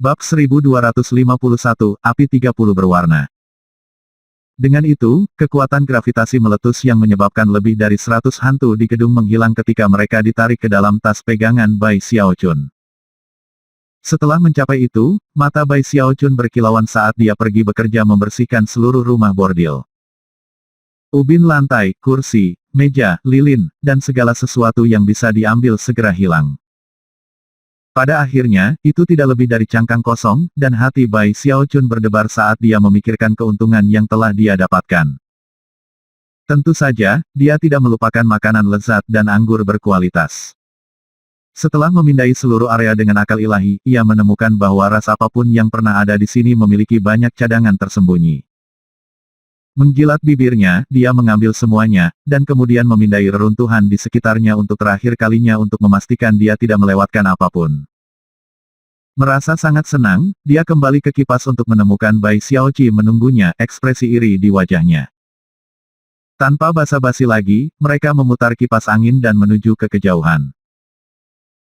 Bab 1251, Api 30 berwarna. Dengan itu, kekuatan gravitasi meletus yang menyebabkan lebih dari 100 hantu di gedung menghilang ketika mereka ditarik ke dalam tas pegangan Bai Xiaochun. Setelah mencapai itu, mata Bai Xiaochun berkilauan saat dia pergi bekerja membersihkan seluruh rumah bordil. Ubin lantai, kursi, meja, lilin, dan segala sesuatu yang bisa diambil segera hilang. Pada akhirnya, itu tidak lebih dari cangkang kosong, dan hati Bai Xiaochun berdebar saat dia memikirkan keuntungan yang telah dia dapatkan. Tentu saja, dia tidak melupakan makanan lezat dan anggur berkualitas. Setelah memindai seluruh area dengan akal ilahi, ia menemukan bahwa ras apapun yang pernah ada di sini memiliki banyak cadangan tersembunyi. Menggilat bibirnya, dia mengambil semuanya, dan kemudian memindai reruntuhan di sekitarnya untuk terakhir kalinya untuk memastikan dia tidak melewatkan apapun. Merasa sangat senang, dia kembali ke kipas untuk menemukan Bai Xiaoqi menunggunya, ekspresi iri di wajahnya. Tanpa basa-basi lagi, mereka memutar kipas angin dan menuju ke kejauhan.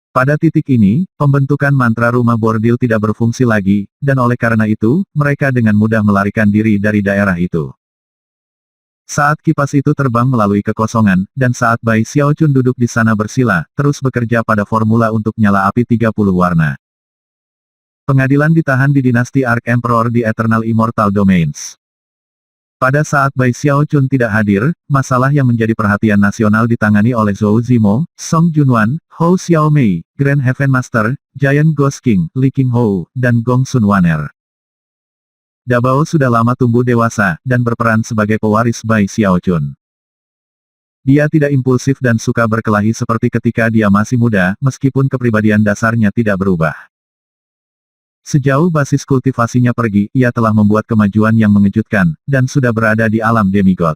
Pada titik ini, pembentukan mantra rumah bordil tidak berfungsi lagi, dan oleh karena itu, mereka dengan mudah melarikan diri dari daerah itu. Saat kipas itu terbang melalui kekosongan, dan saat Bai Xiaochun duduk di sana bersila, terus bekerja pada formula untuk nyala api 30 warna. Pengadilan ditahan di dinasti Ark Emperor di Eternal Immortal Domains. Pada saat Bai Xiaochun tidak hadir, masalah yang menjadi perhatian nasional ditangani oleh Zhou Zimo, Song Junwan, Hou Xiaomei, Grand Heaven Master, Giant Ghost King, Li Qinghou, dan Gong Sun Waner. Dabao sudah lama tumbuh dewasa, dan berperan sebagai pewaris Bai Xiaochun. Dia tidak impulsif dan suka berkelahi seperti ketika dia masih muda, meskipun kepribadian dasarnya tidak berubah. Sejauh basis kultivasinya pergi, ia telah membuat kemajuan yang mengejutkan, dan sudah berada di alam demigod.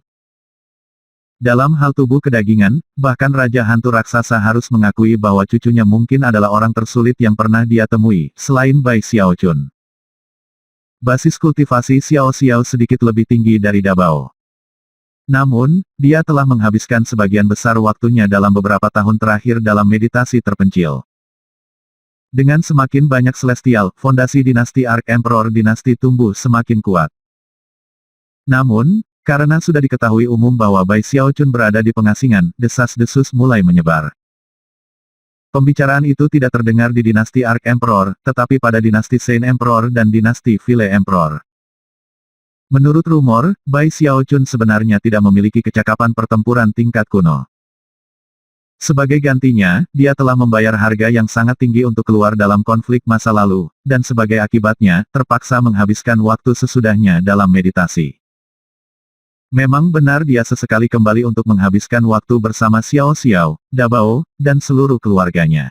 Dalam hal tubuh kedagingan, bahkan Raja Hantu Raksasa harus mengakui bahwa cucunya mungkin adalah orang tersulit yang pernah dia temui, selain Bai Xiaochun. Basis kultivasi Xiao Xiao sedikit lebih tinggi dari Dabao. Namun, dia telah menghabiskan sebagian besar waktunya dalam beberapa tahun terakhir dalam meditasi terpencil. Dengan semakin banyak celestial, fondasi dinasti Ark Emperor dinasti tumbuh semakin kuat. Namun, karena sudah diketahui umum bahwa Bai Xiaochun berada di pengasingan, desas-desus mulai menyebar. Pembicaraan itu tidak terdengar di dinasti Ark Emperor, tetapi pada dinasti Saint Emperor dan dinasti Vile Emperor. Menurut rumor, Bai Xiaochun sebenarnya tidak memiliki kecakapan pertempuran tingkat kuno. Sebagai gantinya, dia telah membayar harga yang sangat tinggi untuk keluar dalam konflik masa lalu, dan sebagai akibatnya, terpaksa menghabiskan waktu sesudahnya dalam meditasi. Memang benar dia sesekali kembali untuk menghabiskan waktu bersama Xiao Xiao, Dabao, dan seluruh keluarganya.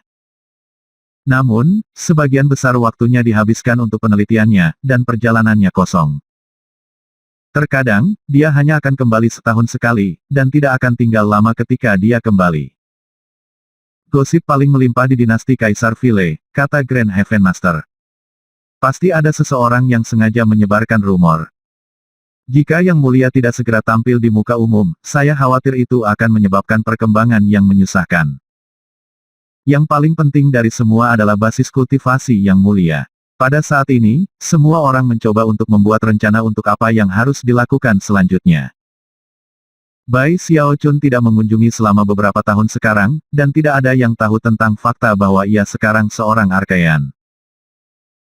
Namun, sebagian besar waktunya dihabiskan untuk penelitiannya, dan perjalanannya kosong. Terkadang, dia hanya akan kembali setahun sekali, dan tidak akan tinggal lama ketika dia kembali. Gosip paling melimpah di dinasti Kaisar Vile, kata Grand Heaven Master. Pasti ada seseorang yang sengaja menyebarkan rumor. Jika Yang Mulia tidak segera tampil di muka umum, saya khawatir itu akan menyebabkan perkembangan yang menyusahkan. Yang paling penting dari semua adalah basis kultivasi Yang Mulia. Pada saat ini, semua orang mencoba untuk membuat rencana untuk apa yang harus dilakukan selanjutnya. Bai Xiaochun tidak mengunjungi selama beberapa tahun sekarang, dan tidak ada yang tahu tentang fakta bahwa ia sekarang seorang Arkean.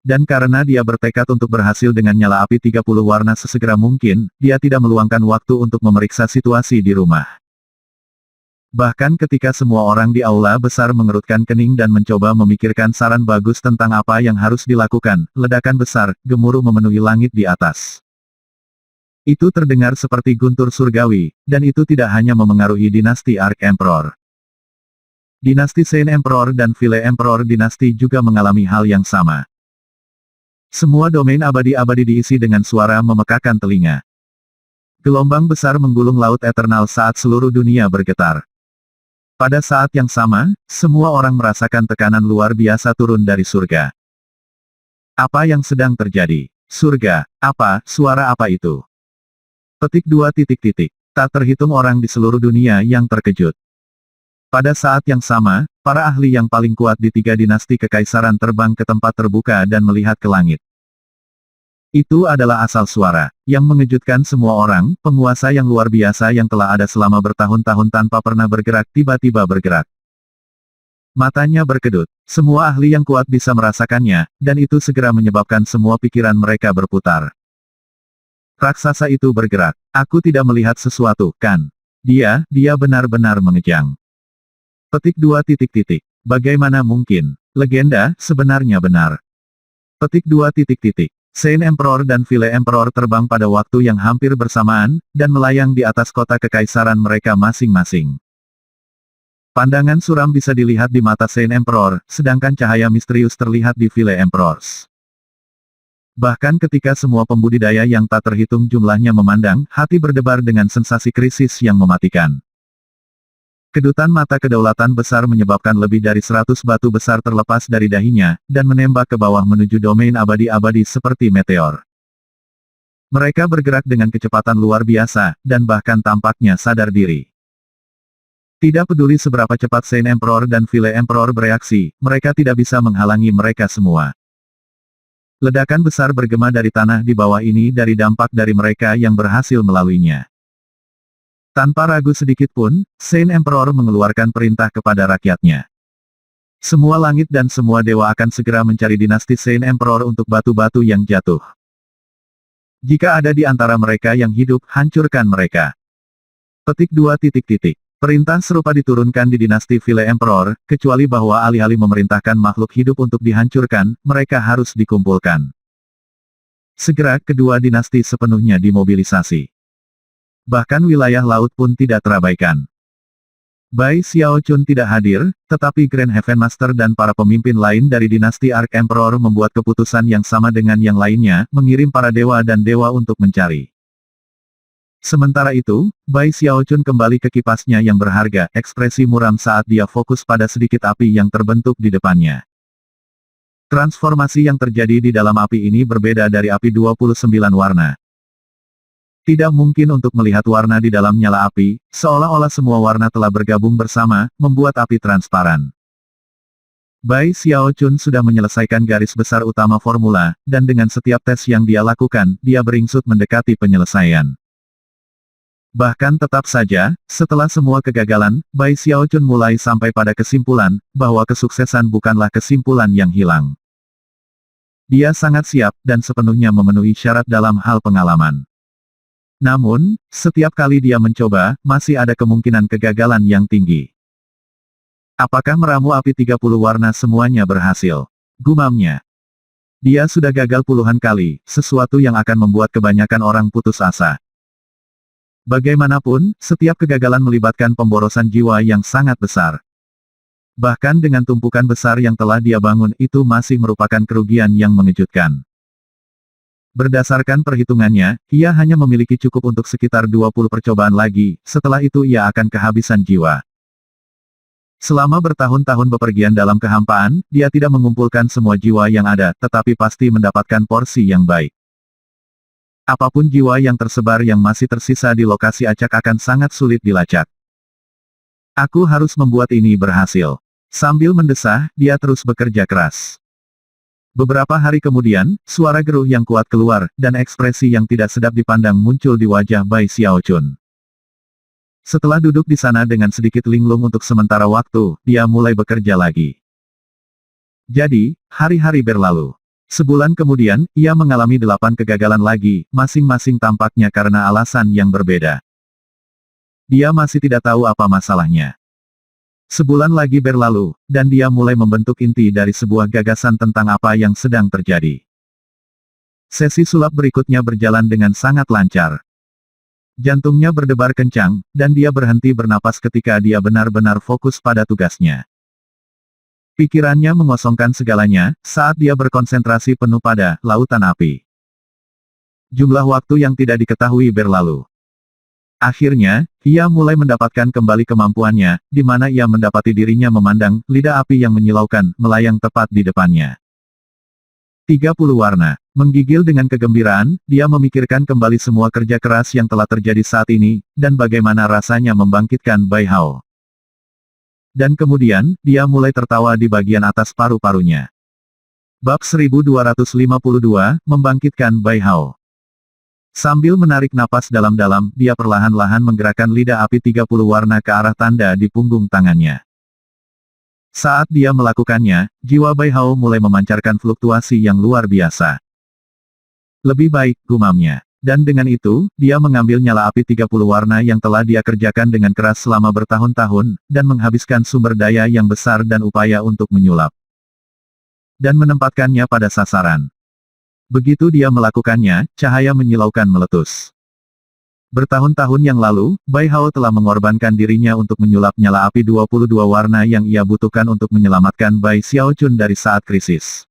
Dan karena dia bertekad untuk berhasil dengan nyala api 30 warna sesegera mungkin, dia tidak meluangkan waktu untuk memeriksa situasi di rumah. Bahkan ketika semua orang di aula besar mengerutkan kening dan mencoba memikirkan saran bagus tentang apa yang harus dilakukan, ledakan besar, gemuruh memenuhi langit di atas. Itu terdengar seperti guntur surgawi, dan itu tidak hanya memengaruhi dinasti Ark Emperor. Dinasti Saint Emperor dan Vile Emperor dinasti juga mengalami hal yang sama. Semua domain abadi-abadi diisi dengan suara memekakan telinga. Gelombang besar menggulung laut eternal saat seluruh dunia bergetar. Pada saat yang sama, semua orang merasakan tekanan luar biasa turun dari surga. Apa yang sedang terjadi? Surga, apa, suara apa itu? Petik 2. Tak terhitung orang di seluruh dunia yang terkejut. Pada saat yang sama, para ahli yang paling kuat di 3 dinasti kekaisaran terbang ke tempat terbuka dan melihat ke langit. Itu adalah asal suara, yang mengejutkan semua orang, penguasa yang luar biasa yang telah ada selama bertahun-tahun tanpa pernah bergerak tiba-tiba bergerak. Matanya berkedut. Semua ahli yang kuat bisa merasakannya, dan itu segera menyebabkan semua pikiran mereka berputar. Raksasa itu bergerak. Aku tidak melihat sesuatu, kan? Dia benar-benar mengejang. Petik 2 titik titik. Bagaimana mungkin? Legenda, sebenarnya benar. Petik 2 titik titik. Saint Emperor dan Vile Emperor terbang pada waktu yang hampir bersamaan, dan melayang di atas kota kekaisaran mereka masing-masing. Pandangan suram bisa dilihat di mata Saint Emperor, sedangkan cahaya misterius terlihat di Vile Emperors. Bahkan ketika semua pembudidaya yang tak terhitung jumlahnya memandang, hati berdebar dengan sensasi krisis yang mematikan. Kedutan mata kedaulatan besar menyebabkan lebih dari 100 batu besar terlepas dari dahinya, dan menembak ke bawah menuju domain abadi-abadi seperti meteor. Mereka bergerak dengan kecepatan luar biasa, dan bahkan tampaknya sadar diri. Tidak peduli seberapa cepat Saint Emperor dan Vile Emperor bereaksi, mereka tidak bisa menghalangi mereka semua. Ledakan besar bergema dari tanah di bawah ini dari dampak dari mereka yang berhasil melaluinya. Tanpa ragu sedikit pun, Saint Emperor mengeluarkan perintah kepada rakyatnya. Semua langit dan semua dewa akan segera mencari dinasti Saint Emperor untuk batu-batu yang jatuh. Jika ada di antara mereka yang hidup, hancurkan mereka. Petik 2 titik titik. Perintah serupa diturunkan di dinasti Vile Emperor, kecuali bahwa alih-alih memerintahkan makhluk hidup untuk dihancurkan, mereka harus dikumpulkan. Segera kedua dinasti sepenuhnya dimobilisasi. Bahkan wilayah laut pun tidak terabaikan. Bai Xiaochun tidak hadir, tetapi Grand Heaven Master dan para pemimpin lain dari dinasti Ark Emperor membuat keputusan yang sama dengan yang lainnya, mengirim para dewa dan dewa untuk mencari. Sementara itu, Bai Xiaochun kembali ke kipasnya yang berharga, ekspresi muram saat dia fokus pada sedikit api yang terbentuk di depannya. Transformasi yang terjadi di dalam api ini berbeda dari api 29 warna. Tidak mungkin untuk melihat warna di dalam nyala api, seolah-olah semua warna telah bergabung bersama, membuat api transparan. Bai Xiaochun sudah menyelesaikan garis besar utama formula, dan dengan setiap tes yang dia lakukan, dia beringsut mendekati penyelesaian. Bahkan tetap saja, setelah semua kegagalan, Bai Xiaochun mulai sampai pada kesimpulan, bahwa kesuksesan bukanlah kesimpulan yang hilang. Dia sangat siap, dan sepenuhnya memenuhi syarat dalam hal pengalaman. Namun, setiap kali dia mencoba, masih ada kemungkinan kegagalan yang tinggi. Apakah meramu api 30 warna semuanya berhasil? Gumamnya. Dia sudah gagal puluhan kali, sesuatu yang akan membuat kebanyakan orang putus asa. Bagaimanapun, setiap kegagalan melibatkan pemborosan jiwa yang sangat besar. Bahkan dengan tumpukan besar yang telah dia bangun itu masih merupakan kerugian yang mengejutkan. Berdasarkan perhitungannya, ia hanya memiliki cukup untuk sekitar 20 percobaan lagi, setelah itu ia akan kehabisan jiwa. Selama bertahun-tahun bepergian dalam kehampaan, dia tidak mengumpulkan semua jiwa yang ada, tetapi pasti mendapatkan porsi yang baik. Apapun jiwa yang tersebar yang masih tersisa di lokasi acak akan sangat sulit dilacak. Aku harus membuat ini berhasil. Sambil mendesah, dia terus bekerja keras. Beberapa hari kemudian, suara geruh yang kuat keluar, dan ekspresi yang tidak sedap dipandang muncul di wajah Bai Xiaochun. Setelah duduk di sana dengan sedikit linglung untuk sementara waktu, dia mulai bekerja lagi. Jadi, hari-hari berlalu. Sebulan kemudian, ia mengalami 8 kegagalan lagi, masing-masing tampaknya karena alasan yang berbeda. Dia masih tidak tahu apa masalahnya. Sebulan lagi berlalu, dan dia mulai membentuk inti dari sebuah gagasan tentang apa yang sedang terjadi. Sesi sulap berikutnya berjalan dengan sangat lancar. Jantungnya berdebar kencang, dan dia berhenti bernapas ketika dia benar-benar fokus pada tugasnya. Pikirannya mengosongkan segalanya, saat dia berkonsentrasi penuh pada lautan api. Jumlah waktu yang tidak diketahui berlalu. Akhirnya, ia mulai mendapatkan kembali kemampuannya, di mana ia mendapati dirinya memandang lidah api yang menyilaukan, melayang tepat di depannya. 30 warna. Menggigil dengan kegembiraan, dia memikirkan kembali semua kerja keras yang telah terjadi saat ini, dan bagaimana rasanya membangkitkan Bai Hao. Dan kemudian, dia mulai tertawa di bagian atas paru-parunya. Bab 1252, Membangkitkan Bai Hao. Sambil menarik napas dalam-dalam, dia perlahan-lahan menggerakkan lidah api 30 warna ke arah tanda di punggung tangannya. Saat dia melakukannya, jiwa Bai Hao mulai memancarkan fluktuasi yang luar biasa. Lebih baik, gumamnya. Dan dengan itu, dia mengambil nyala api 30 warna yang telah dia kerjakan dengan keras selama bertahun-tahun, dan menghabiskan sumber daya yang besar dan upaya untuk menyulap. Dan menempatkannya pada sasaran. Begitu dia melakukannya, cahaya menyilaukan meletus. Bertahun-tahun yang lalu, Bai Hao telah mengorbankan dirinya untuk menyulap nyala api 22 warna yang ia butuhkan untuk menyelamatkan Bai Xiaochun dari saat krisis.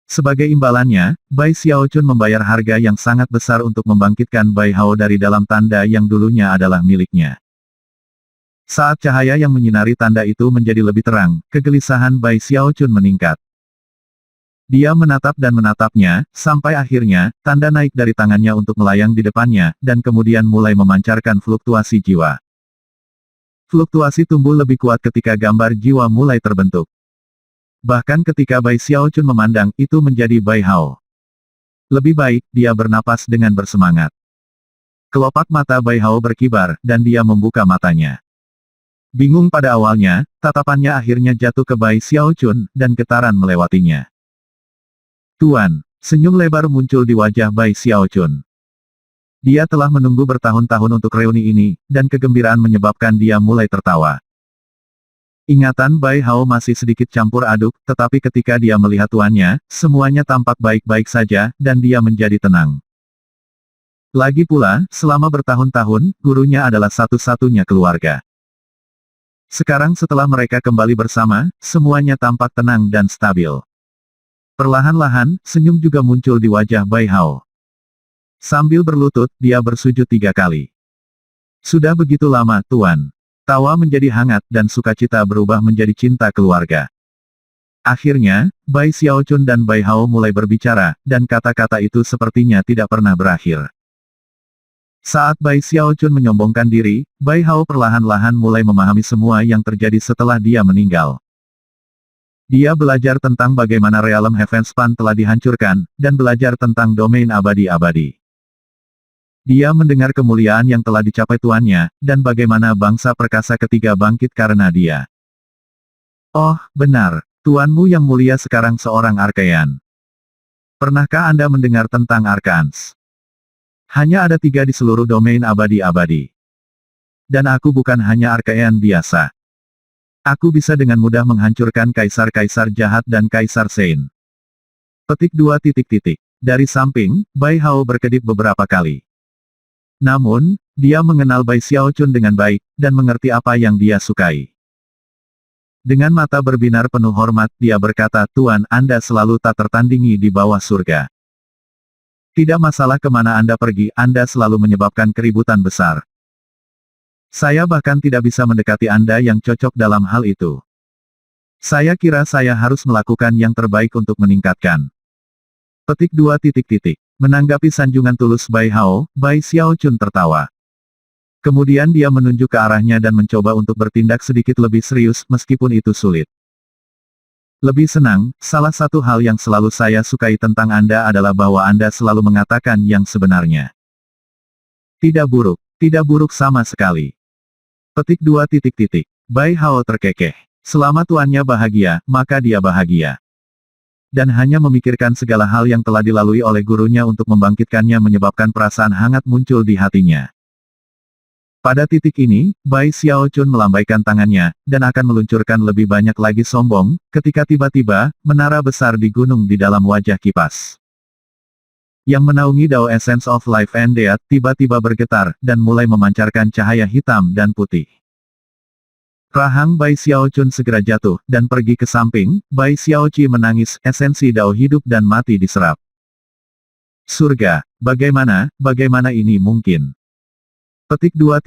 Sebagai imbalannya, Bai Xiaochun membayar harga yang sangat besar untuk membangkitkan Bai Hao dari dalam tanda yang dulunya adalah miliknya. Saat cahaya yang menyinari tanda itu menjadi lebih terang, kegelisahan Bai Xiaochun meningkat. Dia menatap dan menatapnya, sampai akhirnya, tanda naik dari tangannya untuk melayang di depannya, dan kemudian mulai memancarkan fluktuasi jiwa. Fluktuasi tumbuh lebih kuat ketika gambar jiwa mulai terbentuk. Bahkan ketika Bai Xiaochun memandang, itu menjadi Bai Hao. Lebih baik, dia bernapas dengan bersemangat. Kelopak mata Bai Hao berkibar, dan dia membuka matanya. Bingung pada awalnya, tatapannya akhirnya jatuh ke Bai Xiaochun, dan getaran melewatinya. Tuan, senyum lebar muncul di wajah Bai Xiaochun. Dia telah menunggu bertahun-tahun untuk reuni ini, dan kegembiraan menyebabkan dia mulai tertawa. Ingatan Bai Hao masih sedikit campur aduk, tetapi ketika dia melihat tuannya, semuanya tampak baik-baik saja, dan dia menjadi tenang. Lagi pula, selama bertahun-tahun, gurunya adalah satu-satunya keluarga. Sekarang setelah mereka kembali bersama, semuanya tampak tenang dan stabil. Perlahan-lahan, senyum juga muncul di wajah Bai Hao. Sambil berlutut, dia bersujud 3 kali. Sudah begitu lama, Tuan. Tawa menjadi hangat, dan sukacita berubah menjadi cinta keluarga. Akhirnya, Bai Xiaochun dan Bai Hao mulai berbicara, dan kata-kata itu sepertinya tidak pernah berakhir. Saat Bai Xiaochun menyombongkan diri, Bai Hao perlahan-lahan mulai memahami semua yang terjadi setelah dia meninggal. Dia belajar tentang bagaimana realem Heavenspan telah dihancurkan, dan belajar tentang domain abadi-abadi. Dia mendengar kemuliaan yang telah dicapai tuannya, dan bagaimana bangsa perkasa ketiga bangkit karena dia. Oh, benar, tuanmu yang mulia sekarang seorang Arkean. Pernahkah Anda mendengar tentang Arkans? Hanya ada 3 di seluruh domain abadi-abadi. Dan aku bukan hanya Arkean biasa. Aku bisa dengan mudah menghancurkan kaisar-kaisar jahat dan kaisar Sein. Petik 2. Dari samping, Bai Hao berkedip beberapa kali. Namun, dia mengenal Bai Xiaochun dengan baik, dan mengerti apa yang dia sukai. Dengan mata berbinar penuh hormat, dia berkata, Tuan, Anda selalu tak tertandingi di bawah surga. Tidak masalah kemana Anda pergi, Anda selalu menyebabkan keributan besar. Saya bahkan tidak bisa mendekati Anda yang cocok dalam hal itu. Saya kira saya harus melakukan yang terbaik untuk meningkatkan. Petik 2. Menanggapi sanjungan tulus Bai Hao, Bai Xiaochun tertawa. Kemudian dia menunjuk ke arahnya dan mencoba untuk bertindak sedikit lebih serius, meskipun itu sulit. Lebih senang, salah satu hal yang selalu saya sukai tentang Anda adalah bahwa Anda selalu mengatakan yang sebenarnya. Tidak buruk sama sekali. Petik 2. Bai Hao terkekeh. Selama tuannya bahagia, maka dia bahagia. Dan hanya memikirkan segala hal yang telah dilalui oleh gurunya untuk membangkitkannya menyebabkan perasaan hangat muncul di hatinya. Pada titik ini, Bai Xiaochun melambaikan tangannya, dan akan meluncurkan lebih banyak lagi sombong, ketika tiba-tiba, menara besar di gunung di dalam wajah kipas. Yang menaungi Dao Essence of Life and Death tiba-tiba bergetar, dan mulai memancarkan cahaya hitam dan putih. Rahang Bai Xiaochun segera jatuh, dan pergi ke samping. Bai Xiaochi menangis, esensi Dao hidup dan mati diserap. Surga, bagaimana ini mungkin? Petik 2.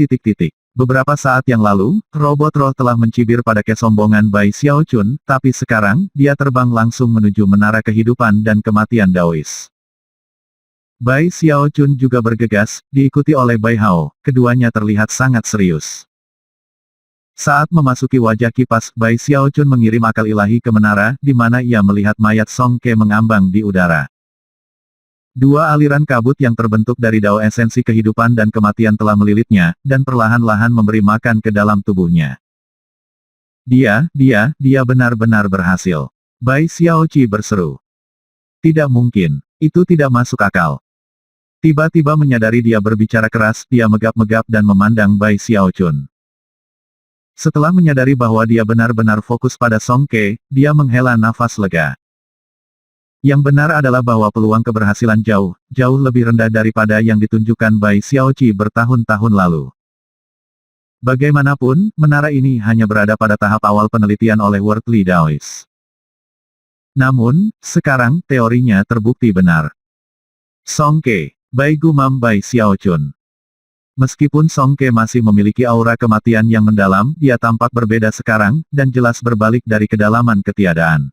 Beberapa saat yang lalu, robot roh telah mencibir pada kesombongan Bai Xiaochun, tapi sekarang, dia terbang langsung menuju menara kehidupan dan kematian Daois. Bai Xiaochun juga bergegas, diikuti oleh Bai Hao, keduanya terlihat sangat serius. Saat memasuki wajah kipas, Bai Xiaochun mengirim akal ilahi ke menara, di mana ia melihat mayat Song Ke mengambang di udara. Dua aliran kabut yang terbentuk dari dao esensi kehidupan dan kematian telah melilitnya, dan perlahan-lahan memberi makan ke dalam tubuhnya. Dia benar-benar berhasil. Bai Xiaoqi berseru. Tidak mungkin. Itu tidak masuk akal. Tiba-tiba menyadari dia berbicara keras, dia megap-megap dan memandang Bai Xiaochun. Setelah menyadari bahwa dia benar-benar fokus pada Song Ke, dia menghela nafas lega. Yang benar adalah bahwa peluang keberhasilan jauh lebih rendah daripada yang ditunjukkan Bai Xiaoqi bertahun-tahun lalu. Bagaimanapun, menara ini hanya berada pada tahap awal penelitian oleh Worldly Daoist. Namun, sekarang, teorinya terbukti benar. Song Ke, Bai gumam Bai Xiaochun. Meskipun Song Ke masih memiliki aura kematian yang mendalam, dia tampak berbeda sekarang, dan jelas berbalik dari kedalaman ketiadaan.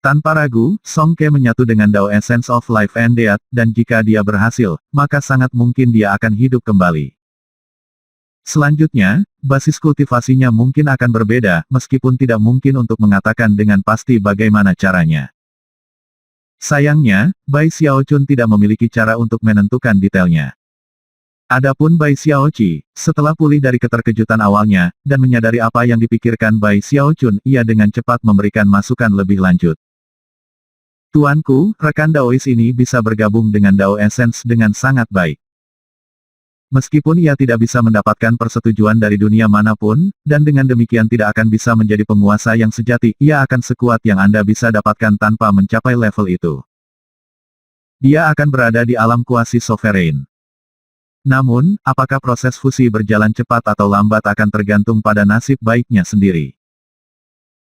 Tanpa ragu, Song Ke menyatu dengan Dao Essence of Life and Death, dan jika dia berhasil, maka sangat mungkin dia akan hidup kembali. Selanjutnya, basis kultivasinya mungkin akan berbeda, meskipun tidak mungkin untuk mengatakan dengan pasti bagaimana caranya. Sayangnya, Bai Xiaochun tidak memiliki cara untuk menentukan detailnya. Adapun Bai Xiaoqi, setelah pulih dari keterkejutan awalnya, dan menyadari apa yang dipikirkan Bai Xiaochun, ia dengan cepat memberikan masukan lebih lanjut. Tuanku, rekan Daois ini bisa bergabung dengan Dao Essence dengan sangat baik. Meskipun ia tidak bisa mendapatkan persetujuan dari dunia manapun, dan dengan demikian tidak akan bisa menjadi penguasa yang sejati, ia akan sekuat yang Anda bisa dapatkan tanpa mencapai level itu. Dia akan berada di alam kuasi sovereign. Namun, apakah proses fusi berjalan cepat atau lambat akan tergantung pada nasib baiknya sendiri.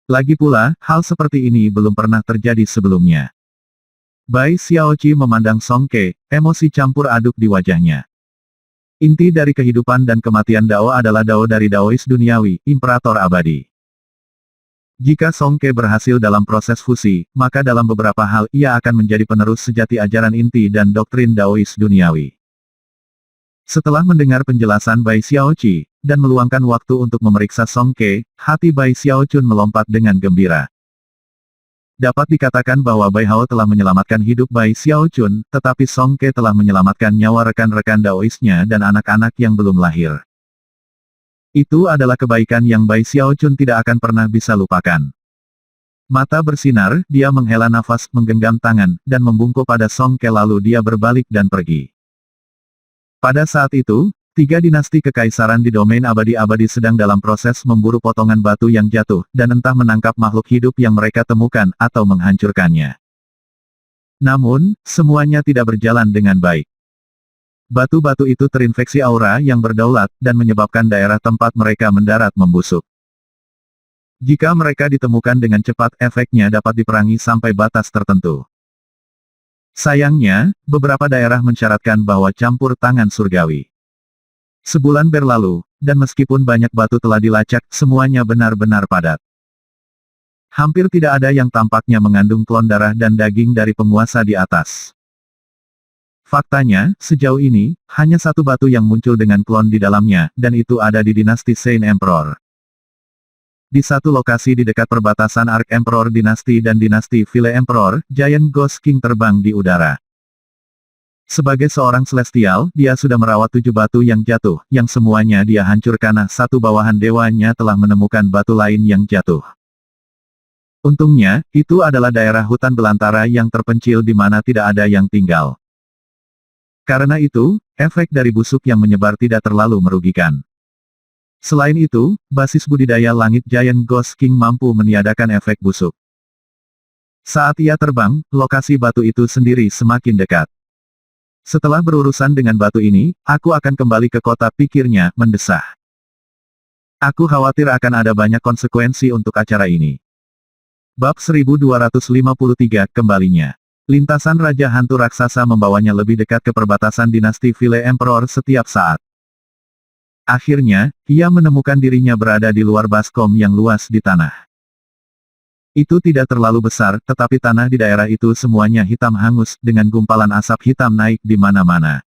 Lagi pula, hal seperti ini belum pernah terjadi sebelumnya. Bai Xiaoqi memandang Song Ke, emosi campur aduk di wajahnya. Inti dari kehidupan dan kematian Dao adalah Dao dari Daois duniawi, Imperator Abadi. Jika Song Ke berhasil dalam proses fusi, maka dalam beberapa hal ia akan menjadi penerus sejati ajaran inti dan doktrin Daois duniawi. Setelah mendengar penjelasan Bai Xiaoqi, dan meluangkan waktu untuk memeriksa Song Ke, hati Bai Xiaochun melompat dengan gembira. Dapat dikatakan bahwa Bai Hao telah menyelamatkan hidup Bai Xiaochun, tetapi Song Ke telah menyelamatkan nyawa rekan-rekan Daoisnya dan anak-anak yang belum lahir. Itu adalah kebaikan yang Bai Xiaochun tidak akan pernah bisa lupakan. Mata bersinar, dia menghela nafas, menggenggam tangan, dan membungkuk pada Song Ke lalu dia berbalik dan pergi. Pada saat itu, 3 dinasti kekaisaran di domain abadi-abadi sedang dalam proses memburu potongan batu yang jatuh, dan entah menangkap makhluk hidup yang mereka temukan, atau menghancurkannya. Namun, semuanya tidak berjalan dengan baik. Batu-batu itu terinfeksi aura yang berdaulat, dan menyebabkan daerah tempat mereka mendarat membusuk. Jika mereka ditemukan dengan cepat, efeknya dapat diperangi sampai batas tertentu. Sayangnya, beberapa daerah mensyaratkan bahwa campur tangan surgawi. Sebulan berlalu, dan meskipun banyak batu telah dilacak, semuanya benar-benar padat. Hampir tidak ada yang tampaknya mengandung klon darah dan daging dari penguasa di atas. Faktanya, sejauh ini, hanya satu batu yang muncul dengan klon di dalamnya, dan itu ada di dinasti Saint Emperor. Di satu lokasi di dekat perbatasan Ark Emperor dinasti dan dinasti Vile Emperor, Giant Ghost King terbang di udara. Sebagai seorang celestial, dia sudah merawat 7 batu yang jatuh, yang semuanya dia hancur karena satu bawahan dewanya telah menemukan batu lain yang jatuh. Untungnya, itu adalah daerah hutan belantara yang terpencil di mana tidak ada yang tinggal. Karena itu, efek dari busuk yang menyebar tidak terlalu merugikan. Selain itu, basis budidaya langit Giant Ghost King mampu meniadakan efek busuk. Saat ia terbang, lokasi batu itu sendiri semakin dekat. Setelah berurusan dengan batu ini, aku akan kembali ke kota, pikirnya, mendesah. Aku khawatir akan ada banyak konsekuensi untuk acara ini. Bab 1253, kembalinya. Lintasan Raja Hantu Raksasa membawanya lebih dekat ke perbatasan dinasti Vile Emperor setiap saat. Akhirnya, ia menemukan dirinya berada di luar baskom yang luas di tanah. Itu tidak terlalu besar, tetapi tanah di daerah itu semuanya hitam hangus, dengan gumpalan asap hitam naik di mana-mana.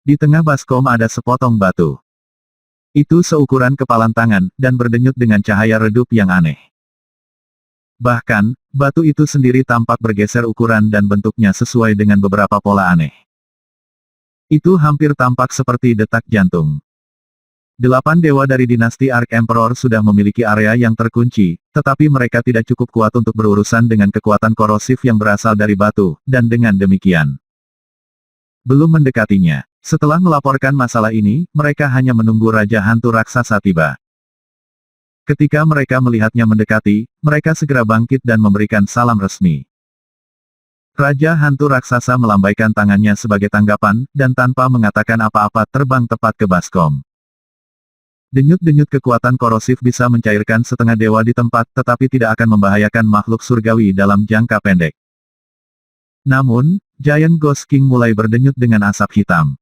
Di tengah baskom ada sepotong batu. Itu seukuran kepalan tangan, dan berdenyut dengan cahaya redup yang aneh. Bahkan, batu itu sendiri tampak bergeser ukuran dan bentuknya sesuai dengan beberapa pola aneh. Itu hampir tampak seperti detak jantung. 8 dewa dari dinasti Ark Emperor sudah memiliki area yang terkunci, tetapi mereka tidak cukup kuat untuk berurusan dengan kekuatan korosif yang berasal dari batu, dan dengan demikian belum mendekatinya. Setelah melaporkan masalah ini, mereka hanya menunggu Raja Hantu Raksasa tiba. Ketika mereka melihatnya mendekati, mereka segera bangkit dan memberikan salam resmi. Raja Hantu Raksasa melambaikan tangannya sebagai tanggapan, dan tanpa mengatakan apa-apa terbang tepat ke baskom. Denyut-denyut kekuatan korosif bisa mencairkan setengah dewa di tempat, tetapi tidak akan membahayakan makhluk surgawi dalam jangka pendek. Namun, Giant Ghost King mulai berdenyut dengan asap hitam.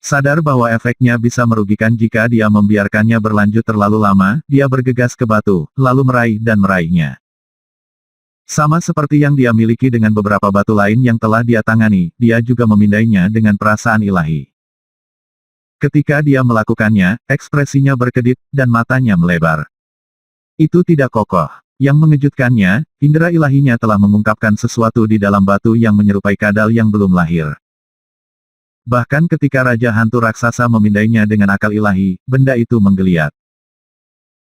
Sadar bahwa efeknya bisa merugikan jika dia membiarkannya berlanjut terlalu lama, dia bergegas ke batu, lalu meraih dan meraihnya. Sama seperti yang dia miliki dengan beberapa batu lain yang telah dia tangani, dia juga memindainya dengan perasaan ilahi. Ketika dia melakukannya, ekspresinya berkedip, dan matanya melebar. Itu tidak kokoh. Yang mengejutkannya, indera ilahinya telah mengungkapkan sesuatu di dalam batu yang menyerupai kadal yang belum lahir. Bahkan ketika Raja Hantu Raksasa memindainya dengan akal ilahi, benda itu menggeliat.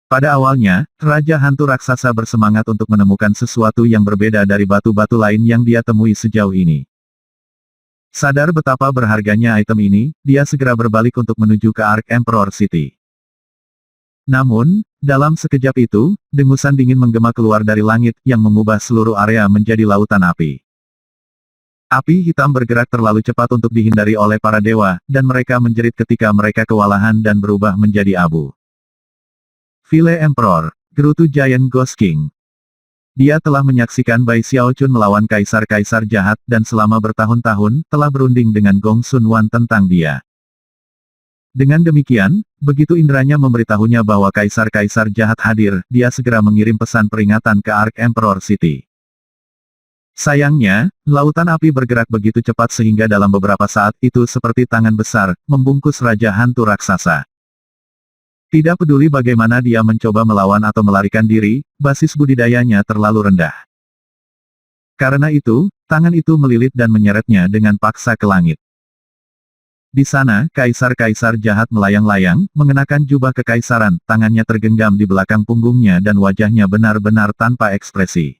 Pada awalnya, Raja Hantu Raksasa bersemangat untuk menemukan sesuatu yang berbeda dari batu-batu lain yang dia temui sejauh ini. Sadar betapa berharganya item ini, dia segera berbalik untuk menuju ke Ark Emperor City. Namun, dalam sekejap itu, dengusan dingin menggema keluar dari langit yang mengubah seluruh area menjadi lautan api. Api hitam bergerak terlalu cepat untuk dihindari oleh para dewa, dan mereka menjerit ketika mereka kewalahan dan berubah menjadi abu. Vile Emperor, Gerutu Giant Ghost King. Dia telah menyaksikan Bai Xiaochun melawan kaisar-kaisar jahat, dan selama bertahun-tahun, telah berunding dengan Gong Sun Wan tentang dia. Dengan demikian, begitu inderanya memberitahunya bahwa kaisar-kaisar jahat hadir, dia segera mengirim pesan peringatan ke Ark Emperor City. Sayangnya, lautan api bergerak begitu cepat sehingga dalam beberapa saat itu seperti tangan besar, membungkus Raja Hantu Raksasa. Tidak peduli bagaimana dia mencoba melawan atau melarikan diri, basis budidayanya terlalu rendah. Karena itu, tangan itu melilit dan menyeretnya dengan paksa ke langit. Di sana, kaisar-kaisar jahat melayang-layang, mengenakan jubah kekaisaran, tangannya tergenggam di belakang punggungnya dan wajahnya benar-benar tanpa ekspresi.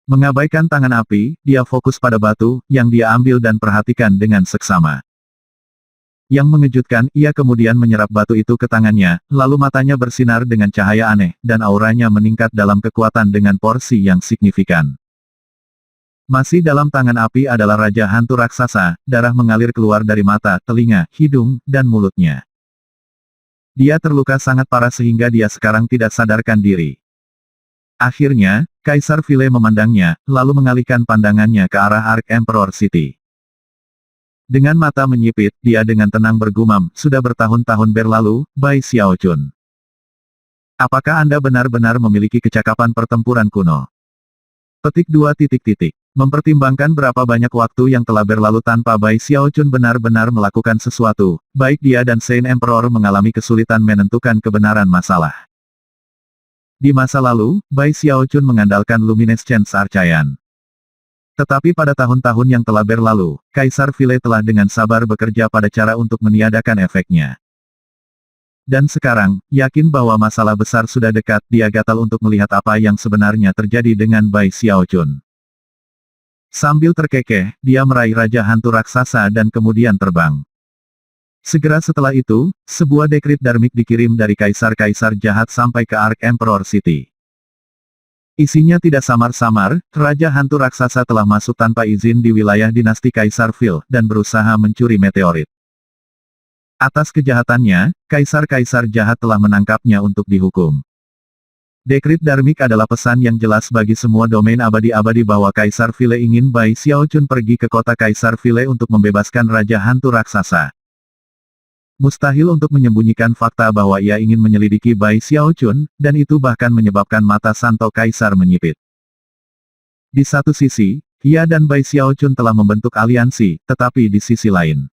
Mengabaikan tangan api, dia fokus pada batu, yang dia ambil dan perhatikan dengan seksama. Yang mengejutkan, ia kemudian menyerap batu itu ke tangannya, lalu matanya bersinar dengan cahaya aneh, dan auranya meningkat dalam kekuatan dengan porsi yang signifikan. Masih dalam tangan api adalah Raja Hantu Raksasa, darah mengalir keluar dari mata, telinga, hidung, dan mulutnya. Dia terluka sangat parah sehingga dia sekarang tidak sadarkan diri. Akhirnya, Kaisar Vile memandangnya, lalu mengalihkan pandangannya ke arah Ark Emperor City. Dengan mata menyipit, dia dengan tenang bergumam, sudah bertahun-tahun berlalu, Bai Xiaochun. Apakah Anda benar-benar memiliki kecakapan pertempuran kuno? Petik 2. Mempertimbangkan berapa banyak waktu yang telah berlalu tanpa Bai Xiaochun benar-benar melakukan sesuatu, baik dia dan Saint Emperor mengalami kesulitan menentukan kebenaran masalah. Di masa lalu, Bai Xiaochun mengandalkan Luminescence Archaean. Tetapi pada tahun-tahun yang telah berlalu, Kaisar Vile telah dengan sabar bekerja pada cara untuk meniadakan efeknya. Dan sekarang, yakin bahwa masalah besar sudah dekat, dia gatal untuk melihat apa yang sebenarnya terjadi dengan Bai Xiaochun. Sambil terkekeh, dia meraih Raja Hantu Raksasa dan kemudian terbang. Segera setelah itu, sebuah dekrit darmik dikirim dari kaisar-kaisar jahat sampai ke Ark Emperor City. Isinya tidak samar-samar, Raja Hantu Raksasa telah masuk tanpa izin di wilayah dinasti Kaisar Vil, dan berusaha mencuri meteorit. Atas kejahatannya, kaisar-kaisar jahat telah menangkapnya untuk dihukum. Dekrit darmik adalah pesan yang jelas bagi semua domain abadi-abadi bahwa Kaisar Vile ingin Bai Xiaochun pergi ke kota Kaisar Vile untuk membebaskan Raja Hantu Raksasa. Mustahil untuk menyembunyikan fakta bahwa ia ingin menyelidiki Bai Xiaochun, dan itu bahkan menyebabkan mata Santo Kaisar menyipit. Di satu sisi, ia dan Bai Xiaochun telah membentuk aliansi, tetapi di sisi lain,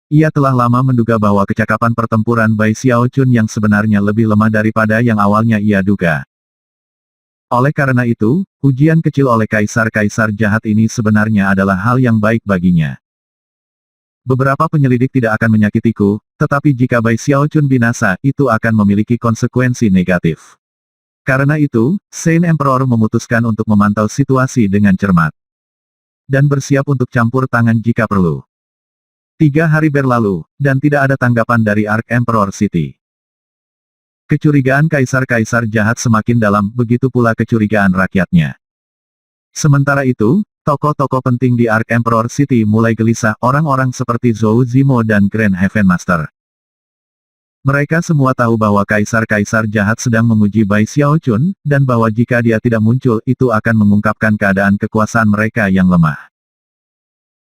Ia telah lama menduga bahwa kecakapan pertempuran Bai Xiaochun yang sebenarnya lebih lemah daripada yang awalnya ia duga. Oleh karena itu, ujian kecil oleh kaisar-kaisar jahat ini sebenarnya adalah hal yang baik baginya. Beberapa penyelidik tidak akan menyakitiku, tetapi jika Bai Xiaochun binasa, itu akan memiliki konsekuensi negatif. Karena itu, Saint Emperor memutuskan untuk memantau situasi dengan cermat. Dan bersiap untuk campur tangan jika perlu. 3 hari berlalu, dan tidak ada tanggapan dari Ark Emperor City. Kecurigaan kaisar-kaisar jahat semakin dalam, begitu pula kecurigaan rakyatnya. Sementara itu, tokoh-tokoh penting di Ark Emperor City mulai gelisah, orang-orang seperti Zhou Zimo dan Grand Heaven Master. Mereka semua tahu bahwa kaisar-kaisar jahat sedang menguji Bai Xiaochun, dan bahwa jika dia tidak muncul, itu akan mengungkapkan keadaan kekuasaan mereka yang lemah.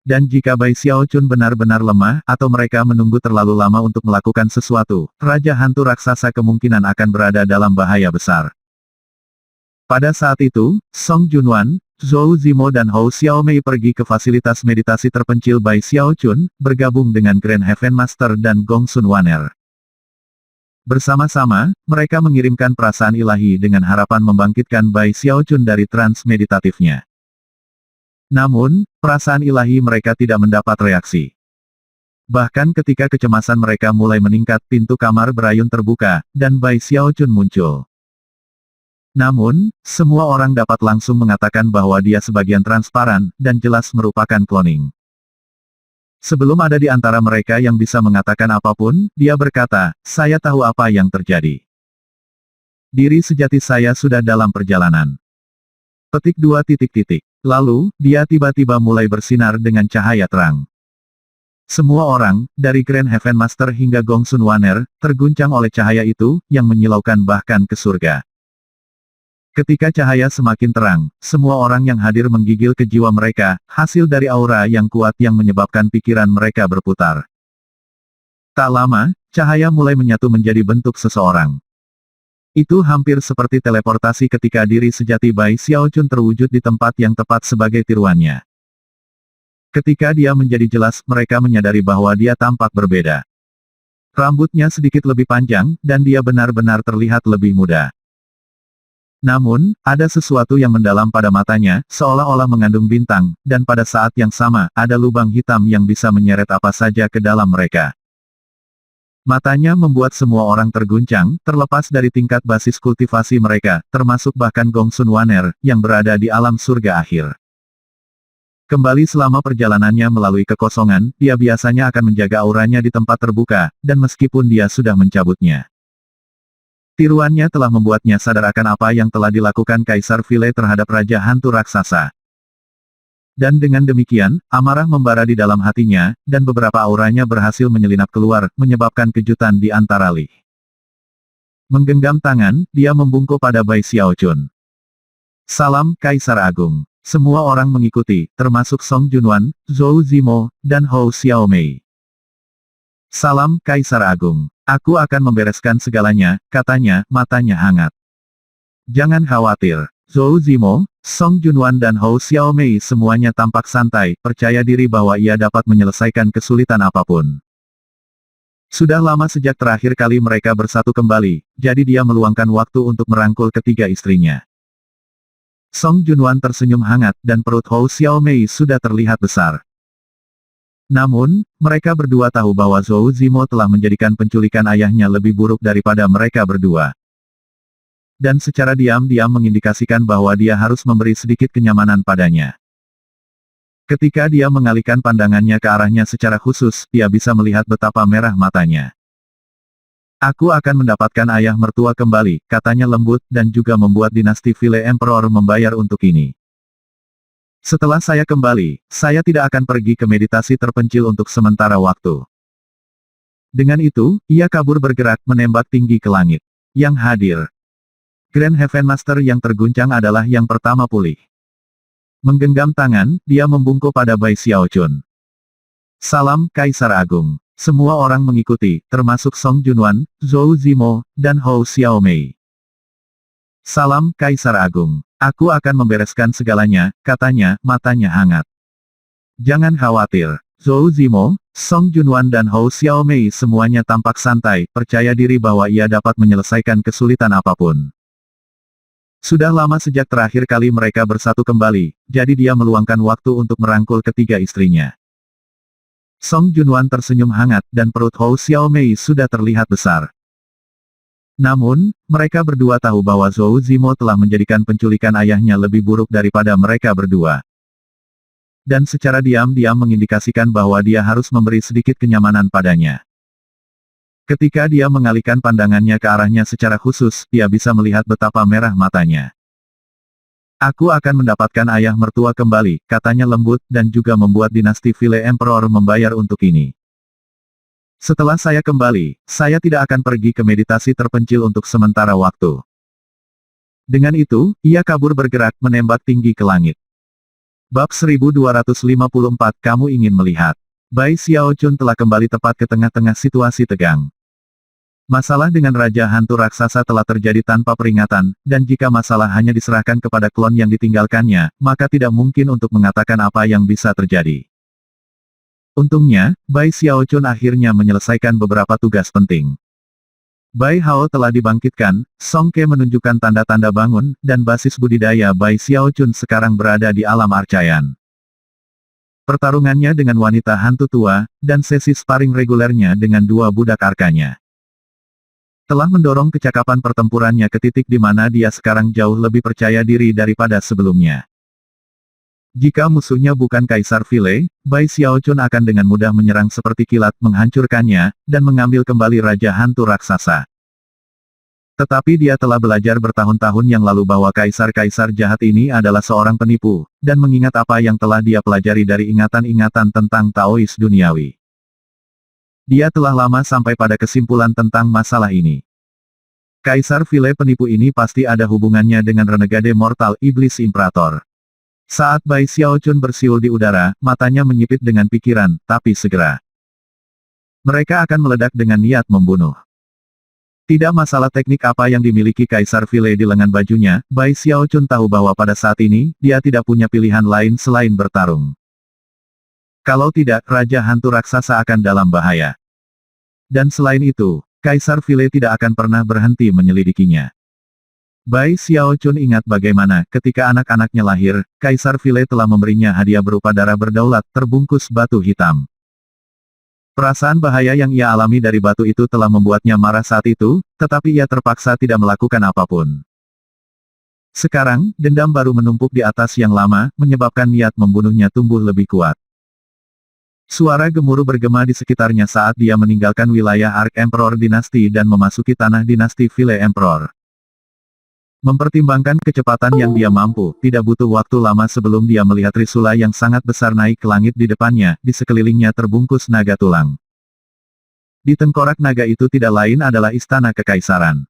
Dan jika Bai Xiaochun benar-benar lemah, atau mereka menunggu terlalu lama untuk melakukan sesuatu, Raja Hantu Raksasa kemungkinan akan berada dalam bahaya besar. Pada saat itu, Song Junwan, Zhou Zimo dan Hou Xiaomei pergi ke fasilitas meditasi terpencil Bai Xiaochun, bergabung dengan Grand Heaven Master dan Gong Sun Waner. Bersama-sama, mereka mengirimkan perasaan ilahi dengan harapan membangkitkan Bai Xiaochun dari trans meditatifnya. Namun, perasaan ilahi mereka tidak mendapat reaksi. Bahkan ketika kecemasan mereka mulai meningkat, pintu kamar berayun terbuka, dan Bai Xiaochun muncul. Namun, semua orang dapat langsung mengatakan bahwa dia sebagian transparan, dan jelas merupakan cloning. Sebelum ada di antara mereka yang bisa mengatakan apapun, dia berkata, "Saya tahu apa yang terjadi. Diri sejati saya sudah dalam perjalanan." Petik 2 titik titik. Lalu, dia tiba-tiba mulai bersinar dengan cahaya terang. Semua orang, dari Grand Heaven Master hingga Gong Sun Waner, terguncang oleh cahaya itu, yang menyilaukan bahkan ke surga. Ketika cahaya semakin terang, semua orang yang hadir menggigil ke jiwa mereka, hasil dari aura yang kuat yang menyebabkan pikiran mereka berputar. Tak lama, cahaya mulai menyatu menjadi bentuk seseorang. Itu hampir seperti teleportasi ketika diri sejati Bai Xiaochun terwujud di tempat yang tepat sebagai tiruannya. Ketika dia menjadi jelas, mereka menyadari bahwa dia tampak berbeda. Rambutnya sedikit lebih panjang, dan dia benar-benar terlihat lebih muda. Namun, ada sesuatu yang mendalam pada matanya, seolah-olah mengandung bintang, dan pada saat yang sama, ada lubang hitam yang bisa menyeret apa saja ke dalam mereka. Matanya membuat semua orang terguncang, terlepas dari tingkat basis kultivasi mereka, termasuk bahkan Gong Sun Waner, yang berada di alam surga akhir. Kembali selama perjalanannya melalui kekosongan, dia biasanya akan menjaga auranya di tempat terbuka, dan meskipun dia sudah mencabutnya. Tiruannya telah membuatnya sadar akan apa yang telah dilakukan Kaisar Vile terhadap Raja Hantu Raksasa. Dan dengan demikian, amarah membara di dalam hatinya, dan beberapa auranya berhasil menyelinap keluar, menyebabkan kejutan di antara lih. Menggenggam tangan, dia membungkuk pada Bai Xiaochun. "Salam, Kaisar Agung." Semua orang mengikuti, termasuk Song Junwan, Zhou Zimo, dan Hou Xiaomei. "Salam, Kaisar Agung. Aku akan membereskan segalanya," katanya, matanya hangat. "Jangan khawatir." Zhou Zimo, Song Junwan dan Hou Xiaomei semuanya tampak santai, percaya diri bahwa ia dapat menyelesaikan kesulitan apapun. Sudah lama sejak terakhir kali mereka bersatu kembali, jadi dia meluangkan waktu untuk merangkul ketiga istrinya. Song Junwan tersenyum hangat, dan perut Hou Xiaomei sudah terlihat besar. Namun, mereka berdua tahu bahwa Zhou Zimo telah menjadikan penculikan ayahnya lebih buruk daripada mereka berdua. Dan secara diam-diam mengindikasikan bahwa dia harus memberi sedikit kenyamanan padanya. Ketika dia mengalihkan pandangannya ke arahnya secara khusus, dia bisa melihat betapa merah matanya. "Aku akan mendapatkan ayah mertua kembali," katanya lembut, dan juga membuat dinasti Vile Emperor membayar untuk ini. "Setelah saya kembali, saya tidak akan pergi ke meditasi terpencil untuk sementara waktu." Dengan itu, ia kabur bergerak menembak tinggi ke langit. Yang hadir Grand Heaven Master yang terguncang adalah yang pertama pulih. Menggenggam tangan, dia membungkuk pada Bai Xiaochun. "Salam, Kaisar Agung." Semua orang mengikuti, termasuk Song Junwan, Zhou Zimo, dan Hou Xiaomei. "Salam, Kaisar Agung. Aku akan membereskan segalanya," katanya, matanya hangat. "Jangan khawatir." Zhou Zimo, Song Junwan dan Hou Xiaomei semuanya tampak santai, percaya diri bahwa ia dapat menyelesaikan kesulitan apapun. Sudah lama sejak terakhir kali mereka bersatu kembali, jadi dia meluangkan waktu untuk merangkul ketiga istrinya. Song Junwan tersenyum hangat, dan perut Hou Xiaomei sudah terlihat besar. Namun, mereka berdua tahu bahwa Zhou Zimo telah menjadikan penculikan ayahnya lebih buruk daripada mereka berdua. Dan secara diam-diam mengindikasikan bahwa dia harus memberi sedikit kenyamanan padanya. Ketika dia mengalihkan pandangannya ke arahnya secara khusus, dia bisa melihat betapa merah matanya. Aku akan mendapatkan ayah mertua kembali, katanya lembut, dan juga membuat dinasti Vile Emperor membayar untuk ini. Setelah saya kembali, saya tidak akan pergi ke meditasi terpencil untuk sementara waktu. Dengan itu, ia kabur bergerak menembak tinggi ke langit. Bab 1254 Kamu ingin melihat. Bai Xiaochun telah kembali tepat ke tengah-tengah situasi tegang. Masalah dengan Raja Hantu Raksasa telah terjadi tanpa peringatan, dan jika masalah hanya diserahkan kepada klon yang ditinggalkannya, maka tidak mungkin untuk mengatakan apa yang bisa terjadi. Untungnya, Bai Xiaochun akhirnya menyelesaikan beberapa tugas penting. Bai Hao telah dibangkitkan, Song Ke menunjukkan tanda-tanda bangun, dan basis budidaya Bai Xiaochun sekarang berada di alam arcayan. Pertarungannya dengan wanita hantu tua, dan sesi sparring regulernya dengan dua budak arkanya, telah mendorong kecakapan pertempurannya ke titik di mana dia sekarang jauh lebih percaya diri daripada sebelumnya. Jika musuhnya bukan Kaisar Vile, Bai Xiaochun akan dengan mudah menyerang seperti kilat menghancurkannya, dan mengambil kembali Raja Hantu Raksasa. Tetapi dia telah belajar bertahun-tahun yang lalu bahwa kaisar-kaisar jahat ini adalah seorang penipu, dan mengingat apa yang telah dia pelajari dari ingatan-ingatan tentang Taois duniawi. Dia telah lama sampai pada kesimpulan tentang masalah ini. Kaisar Vile penipu ini pasti ada hubungannya dengan renegade mortal Iblis Imperator. Saat Bai Xiaochun bersiul di udara, matanya menyipit dengan pikiran, tapi segera mereka akan meledak dengan niat membunuh. Tidak masalah teknik apa yang dimiliki Kaisar Vile di lengan bajunya, Bai Xiaochun tahu bahwa pada saat ini, dia tidak punya pilihan lain selain bertarung. Kalau tidak, Raja Hantu Raksasa akan dalam bahaya. Dan selain itu, Kaisar Vile tidak akan pernah berhenti menyelidikinya. Bai Xiaochun ingat bagaimana, ketika anak-anaknya lahir, Kaisar Vile telah memberinya hadiah berupa darah berdaulat, terbungkus batu hitam. Perasaan bahaya yang ia alami dari batu itu telah membuatnya marah saat itu, tetapi ia terpaksa tidak melakukan apapun. Sekarang, dendam baru menumpuk di atas yang lama, menyebabkan niat membunuhnya tumbuh lebih kuat. Suara gemuruh bergema di sekitarnya saat dia meninggalkan wilayah Ark Emperor dinasti dan memasuki tanah dinasti Vile Emperor. Mempertimbangkan kecepatan yang dia mampu, tidak butuh waktu lama sebelum dia melihat trisula yang sangat besar naik ke langit di depannya, di sekelilingnya terbungkus naga tulang. Di tengkorak naga itu tidak lain adalah istana kekaisaran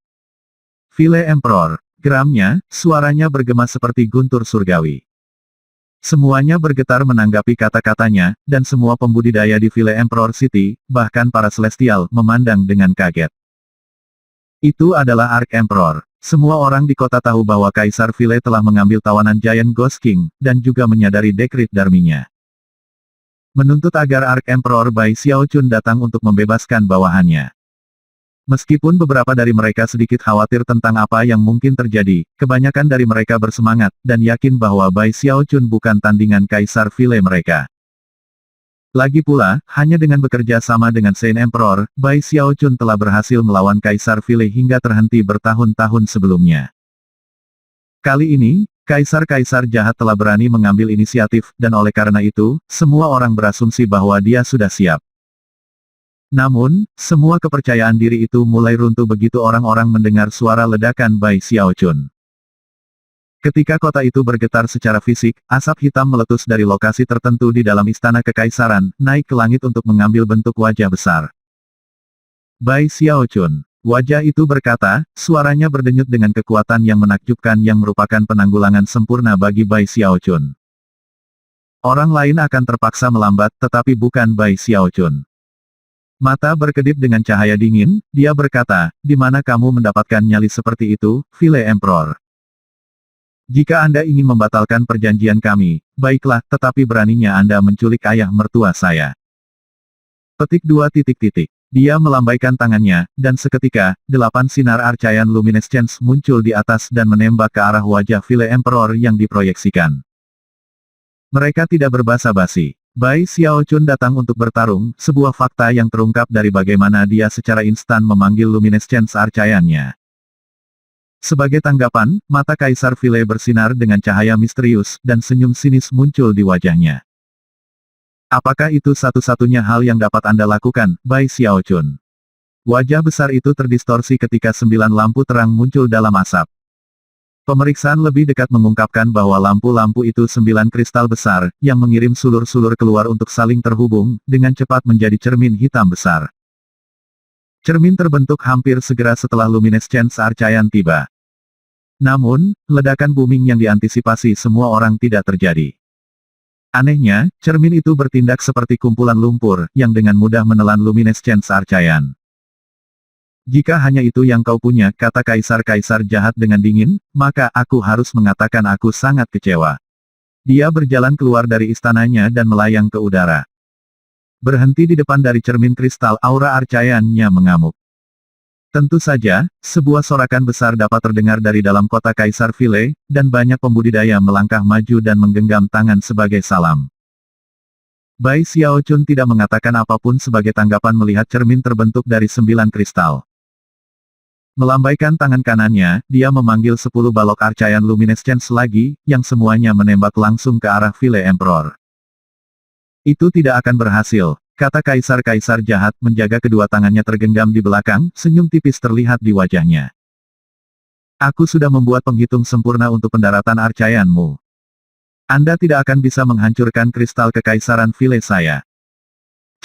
Vile Emperor. Geramnya, suaranya bergema seperti guntur surgawi. Semuanya bergetar menanggapi kata-katanya, dan semua pembudidaya di Vile Emperor City, bahkan para celestial, memandang dengan kaget. Itu adalah Ark Emperor. Semua orang di kota tahu bahwa Kaisar Vile telah mengambil tawanan Giant Ghost King, dan juga menyadari dekrit darminya. Menuntut agar Ark Emperor Bai Xiaochun datang untuk membebaskan bawahannya. Meskipun beberapa dari mereka sedikit khawatir tentang apa yang mungkin terjadi, kebanyakan dari mereka bersemangat, dan yakin bahwa Bai Xiaochun bukan tandingan Kaisar Vile mereka. Lagi pula, hanya dengan bekerja sama dengan Saint Emperor, Bai Xiaochun telah berhasil melawan Kaisar Vile hingga terhenti bertahun-tahun sebelumnya. Kali ini, kaisar-kaisar jahat telah berani mengambil inisiatif, dan oleh karena itu, semua orang berasumsi bahwa dia sudah siap. Namun, semua kepercayaan diri itu mulai runtuh begitu orang-orang mendengar suara ledakan Bai Xiaochun. Ketika kota itu bergetar secara fisik, asap hitam meletus dari lokasi tertentu di dalam istana kekaisaran, naik ke langit untuk mengambil bentuk wajah besar. Bai Xiaochun. Wajah itu berkata, suaranya berdenyut dengan kekuatan yang menakjubkan yang merupakan penanggulangan sempurna bagi Bai Xiaochun. Orang lain akan terpaksa melambat, tetapi bukan Bai Xiaochun. Mata berkedip dengan cahaya dingin, dia berkata, di mana kamu mendapatkan nyali seperti itu, Vile Emperor? Jika Anda ingin membatalkan perjanjian kami, baiklah, tetapi beraninya Anda menculik ayah mertua saya. Petik 2. Dia melambaikan tangannya, dan seketika, 8 sinar arcaian luminescence muncul di atas dan menembak ke arah wajah Vile Emperor yang diproyeksikan. Mereka tidak berbasa-basi. Bai Xiaochun datang untuk bertarung, sebuah fakta yang terungkap dari bagaimana dia secara instan memanggil luminescence arcaiannya. Sebagai tanggapan, mata Kaisar Vile bersinar dengan cahaya misterius, dan senyum sinis muncul di wajahnya. Apakah itu satu-satunya hal yang dapat Anda lakukan, Bai Xiaochun? Wajah besar itu terdistorsi ketika 9 lampu terang muncul dalam asap. Pemeriksaan lebih dekat mengungkapkan bahwa lampu-lampu itu 9 kristal besar, yang mengirim sulur-sulur keluar untuk saling terhubung, dengan cepat menjadi cermin hitam besar. Cermin terbentuk hampir segera setelah luminescence arcaian tiba. Namun, ledakan booming yang diantisipasi semua orang tidak terjadi. Anehnya, cermin itu bertindak seperti kumpulan lumpur, yang dengan mudah menelan luminescence arcaian. Jika hanya itu yang kau punya, kata kaisar-kaisar jahat dengan dingin, maka aku harus mengatakan aku sangat kecewa. Dia berjalan keluar dari istananya dan melayang ke udara. Berhenti di depan dari cermin kristal, aura arcaiannya mengamuk. Tentu saja, sebuah sorakan besar dapat terdengar dari dalam kota Kaisar Vile, dan banyak pembudidaya melangkah maju dan menggenggam tangan sebagai salam. Bai Xiaochun tidak mengatakan apapun sebagai tanggapan melihat cermin terbentuk dari 9 kristal. Melambaikan tangan kanannya, dia memanggil 10 balok arcaian luminescence lagi, yang semuanya menembak langsung ke arah Vile Emperor. Itu tidak akan berhasil, kata kaisar-kaisar jahat, menjaga kedua tangannya tergenggam di belakang, senyum tipis terlihat di wajahnya. Aku sudah membuat penghitung sempurna untuk pendaratan arcaianmu. Anda tidak akan bisa menghancurkan kristal kekaisaran Vile saya.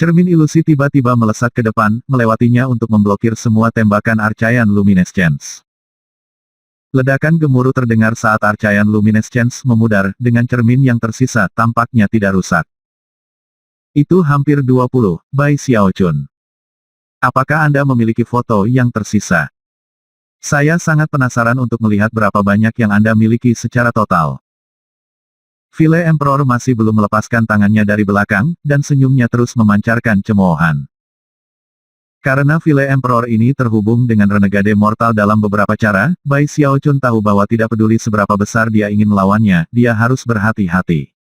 Cermin ilusi tiba-tiba melesat ke depan, melewatinya untuk memblokir semua tembakan arcaian luminescence. Ledakan gemuruh terdengar saat arcaian luminescence memudar, dengan cermin yang tersisa tampaknya tidak rusak. Itu hampir 20, Bai Xiaochun. Apakah Anda memiliki foto yang tersisa? Saya sangat penasaran untuk melihat berapa banyak yang Anda miliki secara total. Vile Emperor masih belum melepaskan tangannya dari belakang, dan senyumnya terus memancarkan cemoohan. Karena Vile Emperor ini terhubung dengan renegade mortal dalam beberapa cara, Bai Xiaochun tahu bahwa tidak peduli seberapa besar dia ingin melawannya, dia harus berhati-hati.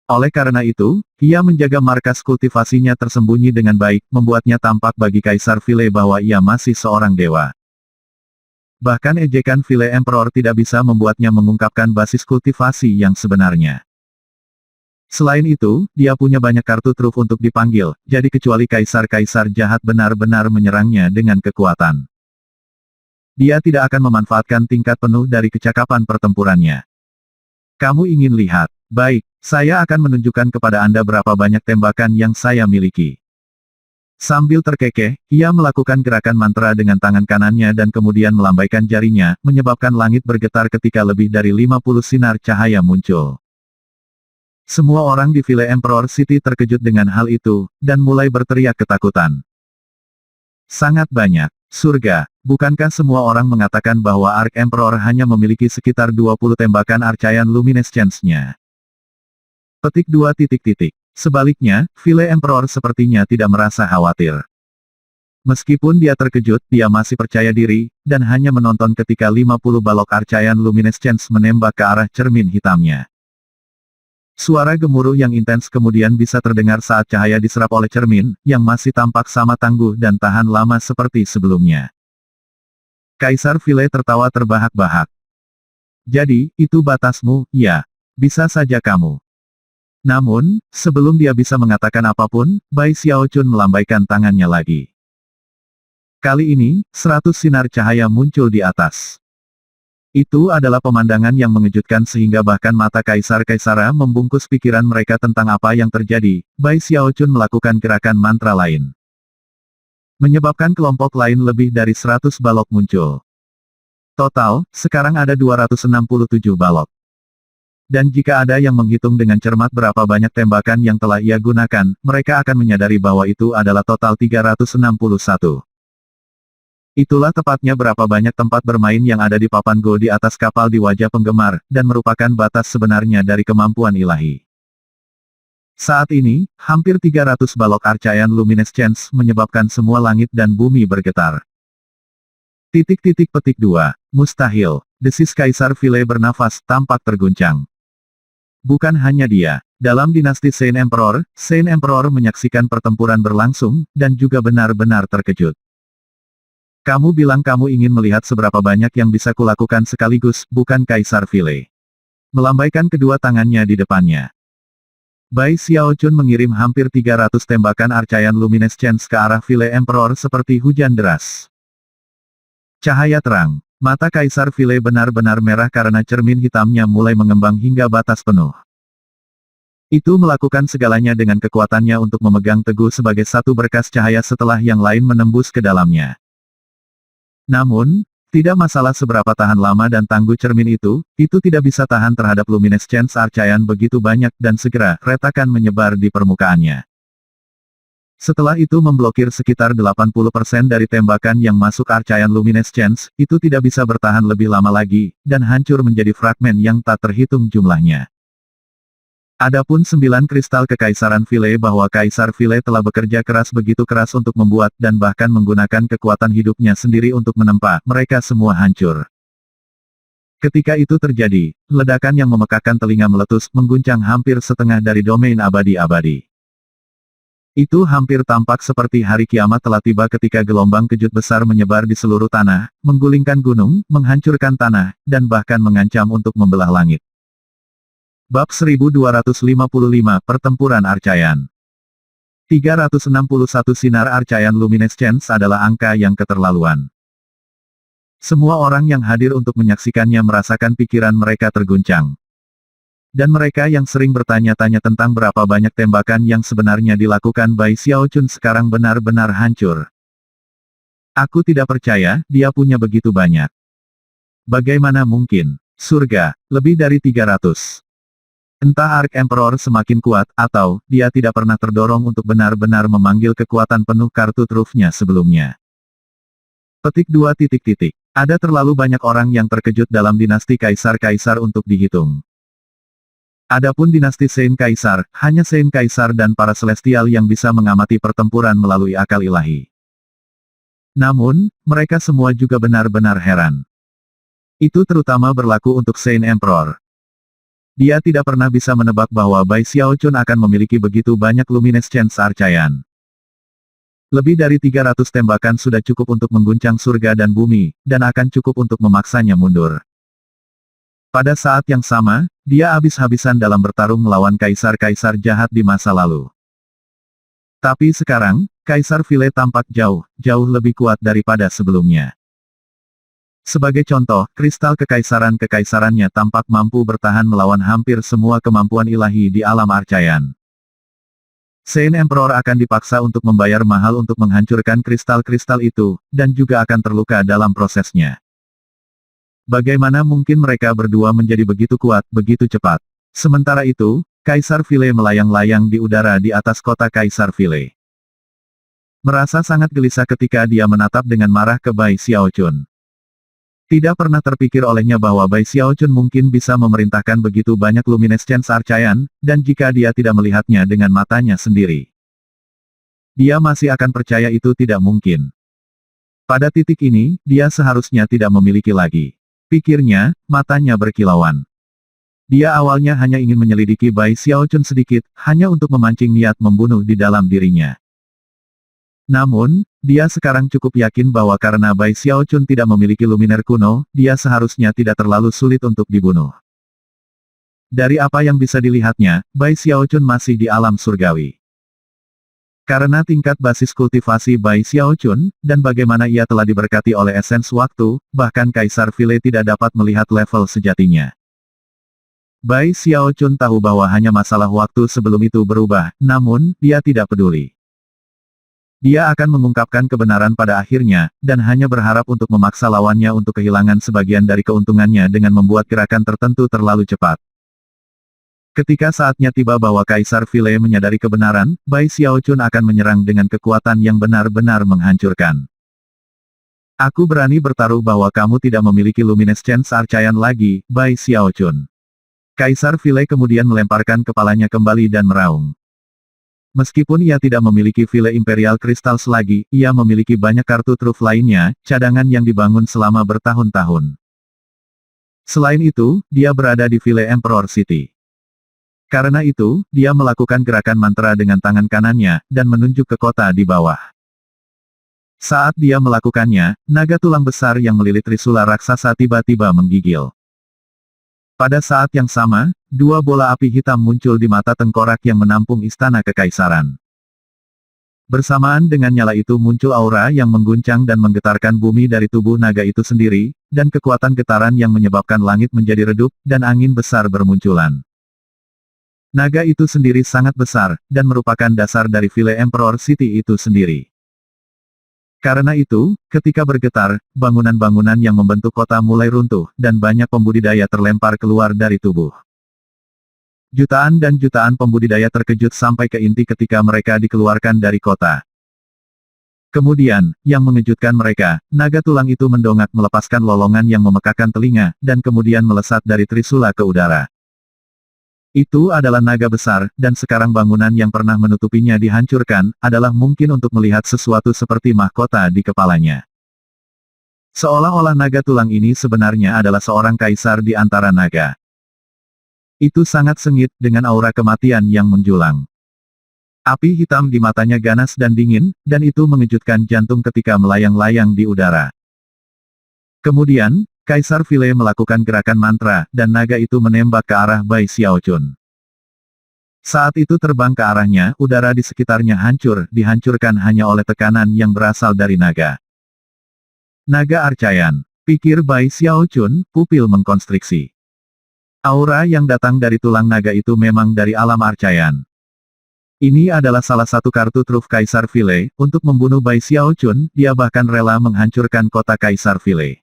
Oleh karena itu, ia menjaga markas kultivasinya tersembunyi dengan baik, membuatnya tampak bagi Kaisar Vile bahwa ia masih seorang dewa. Bahkan ejekan Vile Emperor tidak bisa membuatnya mengungkapkan basis kultivasi yang sebenarnya. Selain itu, dia punya banyak kartu truf untuk dipanggil, jadi kecuali kaisar-kaisar jahat benar-benar menyerangnya dengan kekuatan. Dia tidak akan memanfaatkan tingkat penuh dari kecakapan pertempurannya. Kamu ingin lihat? Baik, saya akan menunjukkan kepada Anda berapa banyak tembakan yang saya miliki. Sambil terkekeh, ia melakukan gerakan mantra dengan tangan kanannya dan kemudian melambaikan jarinya, menyebabkan langit bergetar ketika lebih dari 50 sinar cahaya muncul. Semua orang di Vile Emperor City terkejut dengan hal itu, dan mulai berteriak ketakutan. Sangat banyak. Surga, bukankah semua orang mengatakan bahwa Arc Emperor hanya memiliki sekitar 20 tembakan arcaian luminescence-nya? Petik 2. Sebaliknya, Vile Emperor sepertinya tidak merasa khawatir. Meskipun dia terkejut, dia masih percaya diri, dan hanya menonton ketika 50 balok arcaian luminescence menembak ke arah cermin hitamnya. Suara gemuruh yang intens kemudian bisa terdengar saat cahaya diserap oleh cermin, yang masih tampak sama tangguh dan tahan lama seperti sebelumnya. Kaisar Vile tertawa terbahak-bahak. Jadi, itu batasmu, ya. Bisa saja kamu. Namun, sebelum dia bisa mengatakan apapun, Bai Xiaochun melambaikan tangannya lagi. Kali ini, 100 sinar cahaya muncul di atas. Itu adalah pemandangan yang mengejutkan sehingga bahkan mata kaisar-kaisara membungkus pikiran mereka tentang apa yang terjadi. Bai Xiaochun melakukan gerakan mantra lain, menyebabkan kelompok lain lebih dari 100 balok muncul. Total, sekarang ada 267 balok. Dan jika ada yang menghitung dengan cermat berapa banyak tembakan yang telah ia gunakan, mereka akan menyadari bahwa itu adalah total 361. Itulah tepatnya berapa banyak tempat bermain yang ada di papan Go di atas kapal di wajah penggemar, dan merupakan batas sebenarnya dari kemampuan ilahi. Saat ini, hampir 300 balok Archaean Luminescence menyebabkan semua langit dan bumi bergetar. Petik 2. Mustahil. Desis Kaisar Vile bernafas, tampak terguncang. Bukan hanya dia. Dalam dinasti Saint Emperor menyaksikan pertempuran berlangsung, dan juga benar-benar terkejut. Kamu bilang kamu ingin melihat seberapa banyak yang bisa kulakukan sekaligus, bukan Kaisar Vile? Melambaikan kedua tangannya di depannya. Bai Xiaochun mengirim hampir 300 tembakan Archaean Luminescence ke arah Vile Emperor seperti hujan deras. Cahaya terang. Mata Kaisar Vile benar-benar merah karena cermin hitamnya mulai mengembang hingga batas penuh. Itu melakukan segalanya dengan kekuatannya untuk memegang teguh sebagai satu berkas cahaya setelah yang lain menembus ke dalamnya. Namun, tidak masalah seberapa tahan lama dan tangguh cermin itu tidak bisa tahan terhadap Luminescence Archaean begitu banyak dan segera retakan menyebar di permukaannya. Setelah itu memblokir sekitar 80% dari tembakan yang masuk Archaean Luminescence, itu tidak bisa bertahan lebih lama lagi, dan hancur menjadi fragmen yang tak terhitung jumlahnya. Adapun 9 kristal kekaisaran Vile bahwa Kaisar Vile telah bekerja keras begitu keras untuk membuat dan bahkan menggunakan kekuatan hidupnya sendiri untuk menempa, mereka semua hancur. Ketika itu terjadi, ledakan yang memekakkan telinga meletus mengguncang hampir setengah dari domain abadi-abadi. Itu hampir tampak seperti hari kiamat telah tiba ketika gelombang kejut besar menyebar di seluruh tanah, menggulingkan gunung, menghancurkan tanah, dan bahkan mengancam untuk membelah langit. Bab 1255 Pertempuran Archaean. 361 sinar Archaean Luminescence adalah angka yang keterlaluan. Semua orang yang hadir untuk menyaksikannya merasakan pikiran mereka terguncang. Dan mereka yang sering bertanya-tanya tentang berapa banyak tembakan yang sebenarnya dilakukan Bai Xiaochun sekarang benar-benar hancur. Aku tidak percaya, dia punya begitu banyak. Bagaimana mungkin? Surga, lebih dari 300. Entah Ark Emperor semakin kuat, atau, dia tidak pernah terdorong untuk benar-benar memanggil kekuatan penuh kartu trufnya sebelumnya. Petik 2. Ada terlalu banyak orang yang terkejut dalam dinasti Kaisar-Kaisar untuk dihitung. Adapun dinasti Saint Kaisar, hanya Saint Kaisar dan para Celestial yang bisa mengamati pertempuran melalui akal ilahi. Namun, mereka semua juga benar-benar heran. Itu terutama berlaku untuk Saint Emperor. Dia tidak pernah bisa menebak bahwa Bai Xiaochun akan memiliki begitu banyak Luminescence Archaean. Lebih dari 300 tembakan sudah cukup untuk mengguncang surga dan bumi, dan akan cukup untuk memaksanya mundur. Pada saat yang sama, dia habis-habisan dalam bertarung melawan kaisar-kaisar jahat di masa lalu. Tapi sekarang, Kaisar Vile tampak jauh lebih kuat daripada sebelumnya. Sebagai contoh, kristal kekaisaran-kekaisarannya tampak mampu bertahan melawan hampir semua kemampuan ilahi di alam Archaean. Saint Emperor akan dipaksa untuk membayar mahal untuk menghancurkan kristal-kristal itu, dan juga akan terluka dalam prosesnya. Bagaimana mungkin mereka berdua menjadi begitu kuat, begitu cepat? Sementara itu, Kaisar Vile melayang-layang di udara di atas kota Kaisar Vile. Merasa sangat gelisah ketika dia menatap dengan marah ke Bai Xiaochun. Tidak pernah terpikir olehnya bahwa Bai Xiaochun mungkin bisa memerintahkan begitu banyak Luminescence Archaean, dan jika dia tidak melihatnya dengan matanya sendiri, dia masih akan percaya itu tidak mungkin. Pada titik ini, dia seharusnya tidak memiliki lagi. Pikirnya, matanya berkilauan. Dia awalnya hanya ingin menyelidiki Bai Xiaochun sedikit, hanya untuk memancing niat membunuh di dalam dirinya. Namun, dia sekarang cukup yakin bahwa karena Bai Xiaochun tidak memiliki Luminer kuno, dia seharusnya tidak terlalu sulit untuk dibunuh. Dari apa yang bisa dilihatnya, Bai Xiaochun masih di alam surgawi. Karena tingkat basis kultivasi Bai Xiaochun, dan bagaimana ia telah diberkati oleh esens waktu, bahkan Kaisar Vile tidak dapat melihat level sejatinya. Bai Xiaochun tahu bahwa hanya masalah waktu sebelum itu berubah, namun, dia tidak peduli. Dia akan mengungkapkan kebenaran pada akhirnya, dan hanya berharap untuk memaksa lawannya untuk kehilangan sebagian dari keuntungannya dengan membuat gerakan tertentu terlalu cepat. Ketika saatnya tiba bahwa Kaisar Vile menyadari kebenaran, Bai Xiaochun akan menyerang dengan kekuatan yang benar-benar menghancurkan. Aku berani bertaruh bahwa kamu tidak memiliki Luminescence Archaean lagi, Bai Xiaochun. Kaisar Vile kemudian melemparkan kepalanya kembali dan meraung. Meskipun ia tidak memiliki Villa Imperial Crystals lagi, ia memiliki banyak kartu truf lainnya, cadangan yang dibangun selama bertahun-tahun. Selain itu, dia berada di Villa Emperor City. Karena itu, dia melakukan gerakan mantra dengan tangan kanannya, dan menunjuk ke kota di bawah. Saat dia melakukannya, naga tulang besar yang melilit trisula raksasa tiba-tiba menggigil. Pada saat yang sama, dua bola api hitam muncul di mata tengkorak yang menampung istana kekaisaran. Bersamaan dengan nyala itu muncul aura yang mengguncang dan menggetarkan bumi dari tubuh naga itu sendiri, dan kekuatan getaran yang menyebabkan langit menjadi redup, dan angin besar bermunculan. Naga itu sendiri sangat besar, dan merupakan dasar dari Villa Emperor City itu sendiri. Karena itu, ketika bergetar, bangunan-bangunan yang membentuk kota mulai runtuh, dan banyak pembudidaya terlempar keluar dari tubuh. Jutaan dan jutaan pembudidaya terkejut sampai ke inti ketika mereka dikeluarkan dari kota. Kemudian, yang mengejutkan mereka, naga tulang itu mendongak melepaskan lolongan yang memekakan telinga, dan kemudian melesat dari trisula ke udara. Itu adalah naga besar, dan sekarang bangunan yang pernah menutupinya dihancurkan, adalah mungkin untuk melihat sesuatu seperti mahkota di kepalanya. Seolah-olah naga tulang ini sebenarnya adalah seorang kaisar di antara naga. Itu sangat sengit, dengan aura kematian yang menjulang. Api hitam di matanya ganas dan dingin, dan itu mengejutkan jantung ketika melayang-layang di udara. Kemudian, Kaisar Vile melakukan gerakan mantra, dan naga itu menembak ke arah Bai Xiaochun. Saat itu terbang ke arahnya, udara di sekitarnya hancur, dihancurkan hanya oleh tekanan yang berasal dari naga. Naga Arcayan, pikir Bai Xiaochun, pupil mengkonstriksi. Aura yang datang dari tulang naga itu memang dari alam Arcayan. Ini adalah salah satu kartu truf Kaisar Vile, untuk membunuh Bai Xiaochun, dia bahkan rela menghancurkan kota Kaisar Vile.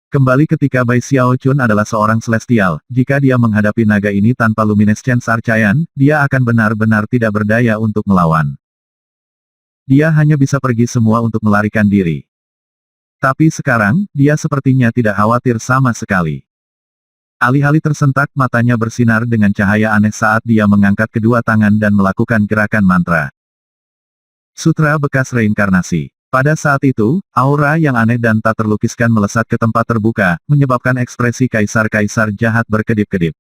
Kembali ketika Bai Xiaochun adalah seorang celestial, jika dia menghadapi naga ini tanpa luminescence Arcayan, dia akan benar-benar tidak berdaya untuk melawan. Dia hanya bisa pergi semua untuk melarikan diri. Tapi sekarang, dia sepertinya tidak khawatir sama sekali. Alih-alih tersentak matanya bersinar dengan cahaya aneh saat dia mengangkat kedua tangan dan melakukan gerakan mantra. Sutra bekas reinkarnasi. Pada saat itu, aura yang aneh dan tak terlukiskan melesat ke tempat terbuka, menyebabkan ekspresi kaisar-kaisar jahat berkedip-kedip.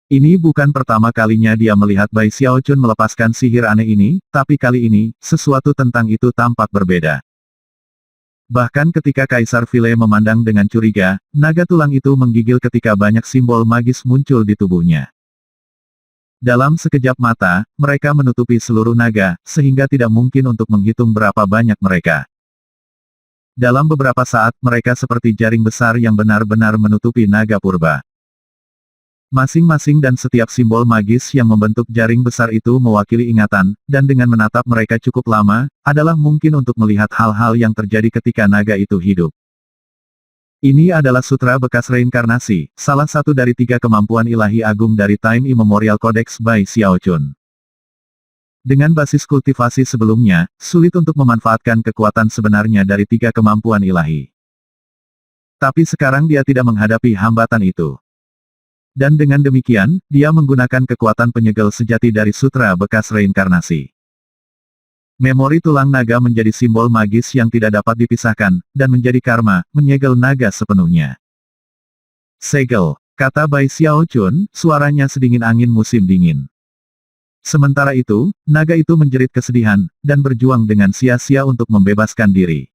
Ini bukan pertama kalinya dia melihat Bai Xiaochun melepaskan sihir aneh ini, tapi kali ini, sesuatu tentang itu tampak berbeda. Bahkan ketika Kaisar Vile memandang dengan curiga, naga tulang itu menggigil ketika banyak simbol magis muncul di tubuhnya. Dalam sekejap mata, mereka menutupi seluruh naga, sehingga tidak mungkin untuk menghitung berapa banyak mereka. Dalam beberapa saat, mereka seperti jaring besar yang benar-benar menutupi naga purba. Masing-masing dan setiap simbol magis yang membentuk jaring besar itu mewakili ingatan, dan dengan menatap mereka cukup lama, adalah mungkin untuk melihat hal-hal yang terjadi ketika naga itu hidup. Ini adalah sutra bekas reinkarnasi, salah satu dari 3 kemampuan ilahi agung dari Time Immemorial Codex Bai Xiaochun. Dengan basis kultivasi sebelumnya, sulit untuk memanfaatkan kekuatan sebenarnya dari 3 kemampuan ilahi. Tapi sekarang dia tidak menghadapi hambatan itu. Dan dengan demikian, dia menggunakan kekuatan penyegel sejati dari sutra bekas reinkarnasi. Memori tulang naga menjadi simbol magis yang tidak dapat dipisahkan, dan menjadi karma, menyegel naga sepenuhnya. Segel, kata Bai Xiaochun, suaranya sedingin angin musim dingin. Sementara itu, naga itu menjerit kesedihan, dan berjuang dengan sia-sia untuk membebaskan diri.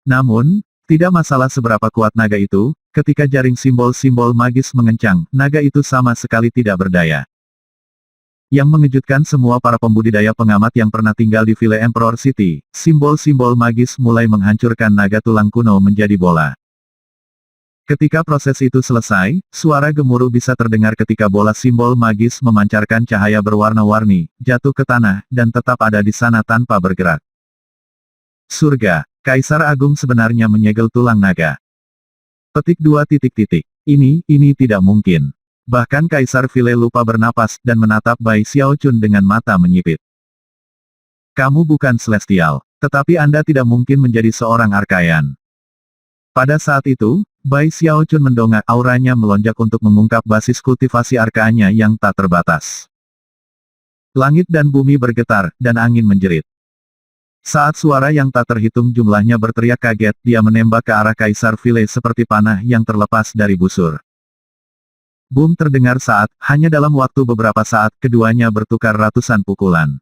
Namun, tidak masalah seberapa kuat naga itu, ketika jaring simbol-simbol magis mengencang, naga itu sama sekali tidak berdaya. Yang mengejutkan semua para pembudidaya pengamat yang pernah tinggal di Villa Emperor City, simbol-simbol magis mulai menghancurkan naga tulang kuno menjadi bola. Ketika proses itu selesai, suara gemuruh bisa terdengar ketika bola simbol magis memancarkan cahaya berwarna-warni, jatuh ke tanah, dan tetap ada di sana tanpa bergerak. Surga, Kaisar Agung sebenarnya menyegel tulang naga. Petik 2. Ini tidak mungkin. Bahkan Kaisar Vile lupa bernapas, dan menatap Bai Xiaochun dengan mata menyipit. Kamu bukan celestial, tetapi Anda tidak mungkin menjadi seorang Arcayan. Pada saat itu, Bai Xiaochun mendongak, auranya melonjak untuk mengungkap basis kultivasi Arcaannya yang tak terbatas. Langit dan bumi bergetar, dan angin menjerit. Saat suara yang tak terhitung jumlahnya berteriak kaget, dia menembak ke arah Kaisar Vile seperti panah yang terlepas dari busur. Boom terdengar hanya dalam waktu beberapa saat, keduanya bertukar ratusan pukulan.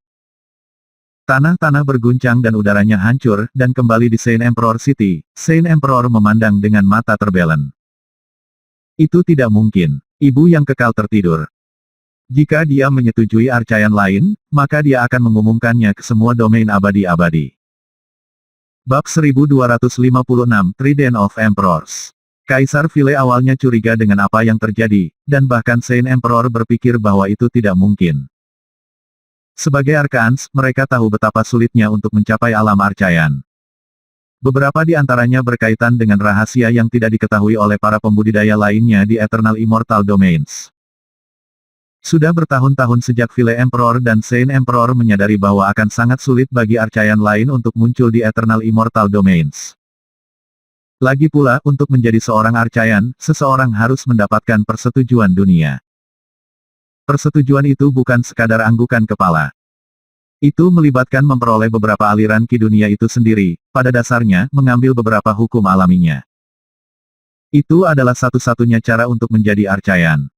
Tanah-tanah berguncang dan udaranya hancur, dan kembali di Saint Emperor City. Saint Emperor memandang dengan mata terbeleng. Itu tidak mungkin. Ibu yang kekal tertidur. Jika dia menyetujui arcaian lain, maka dia akan mengumumkannya ke semua domain abadi-abadi. Bab 1256 Trident of Emperors. Kaisar Vile awalnya curiga dengan apa yang terjadi, dan bahkan Saint Emperor berpikir bahwa itu tidak mungkin. Sebagai Archons, mereka tahu betapa sulitnya untuk mencapai alam arcaian. Beberapa di antaranya berkaitan dengan rahasia yang tidak diketahui oleh para pembudidaya lainnya di Eternal Immortal Domains. Sudah bertahun-tahun sejak Vile Emperor dan Saint Emperor menyadari bahwa akan sangat sulit bagi arcaian lain untuk muncul di Eternal Immortal Domains. Lagi pula, untuk menjadi seorang arcaian, seseorang harus mendapatkan persetujuan dunia. Persetujuan itu bukan sekadar anggukan kepala. Itu melibatkan memperoleh beberapa aliran ki dunia itu sendiri, pada dasarnya, mengambil beberapa hukum alaminya. Itu adalah satu-satunya cara untuk menjadi arcaian.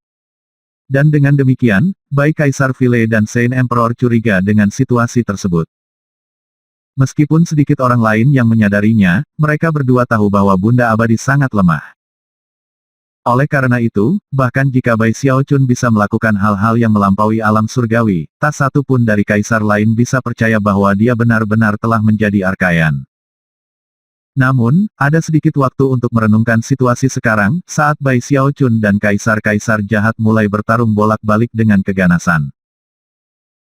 Dan dengan demikian, baik Kaisar Vile dan Saint Emperor curiga dengan situasi tersebut. Meskipun sedikit orang lain yang menyadarinya, mereka berdua tahu bahwa Bunda Abadi sangat lemah. Oleh karena itu, bahkan jika Bai Xiaochun bisa melakukan hal-hal yang melampaui alam surgawi, tak satu pun dari kaisar lain bisa percaya bahwa dia benar-benar telah menjadi arcaian. Namun, ada sedikit waktu untuk merenungkan situasi sekarang, saat Bai Xiaochun dan kaisar-kaisar jahat mulai bertarung bolak-balik dengan keganasan.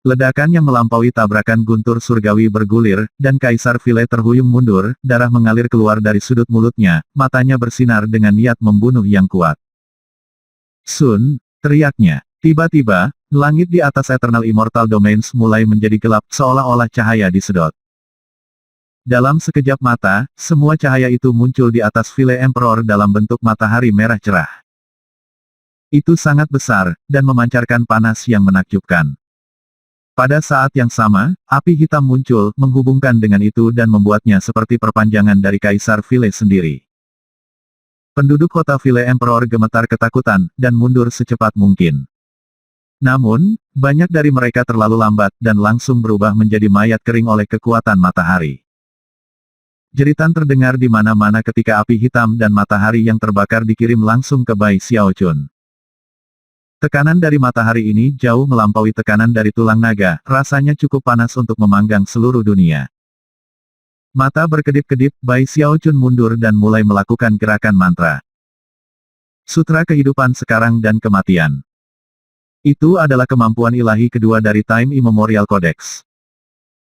Ledakan yang melampaui tabrakan guntur surgawi bergulir, dan Kaisar Vile terhuyung mundur, darah mengalir keluar dari sudut mulutnya, matanya bersinar dengan niat membunuh yang kuat. Sun, teriaknya. Tiba-tiba, langit di atas Eternal Immortal Domains mulai menjadi gelap, seolah-olah cahaya disedot. Dalam sekejap mata, semua cahaya itu muncul di atas Vile Emperor dalam bentuk matahari merah cerah. Itu sangat besar, dan memancarkan panas yang menakjubkan. Pada saat yang sama, api hitam muncul, menghubungkan dengan itu dan membuatnya seperti perpanjangan dari Kaisar Vile sendiri. Penduduk kota Vile Emperor gemetar ketakutan, dan mundur secepat mungkin. Namun, banyak dari mereka terlalu lambat, dan langsung berubah menjadi mayat kering oleh kekuatan matahari. Jeritan terdengar di mana-mana ketika api hitam dan matahari yang terbakar dikirim langsung ke Bai Xiaochun. Tekanan dari matahari ini jauh melampaui tekanan dari tulang naga, rasanya cukup panas untuk memanggang seluruh dunia. Mata berkedip-kedip, Bai Xiaochun mundur dan mulai melakukan gerakan mantra. Sutra kehidupan sekarang dan kematian. Itu adalah kemampuan ilahi kedua dari Time Immemorial Codex.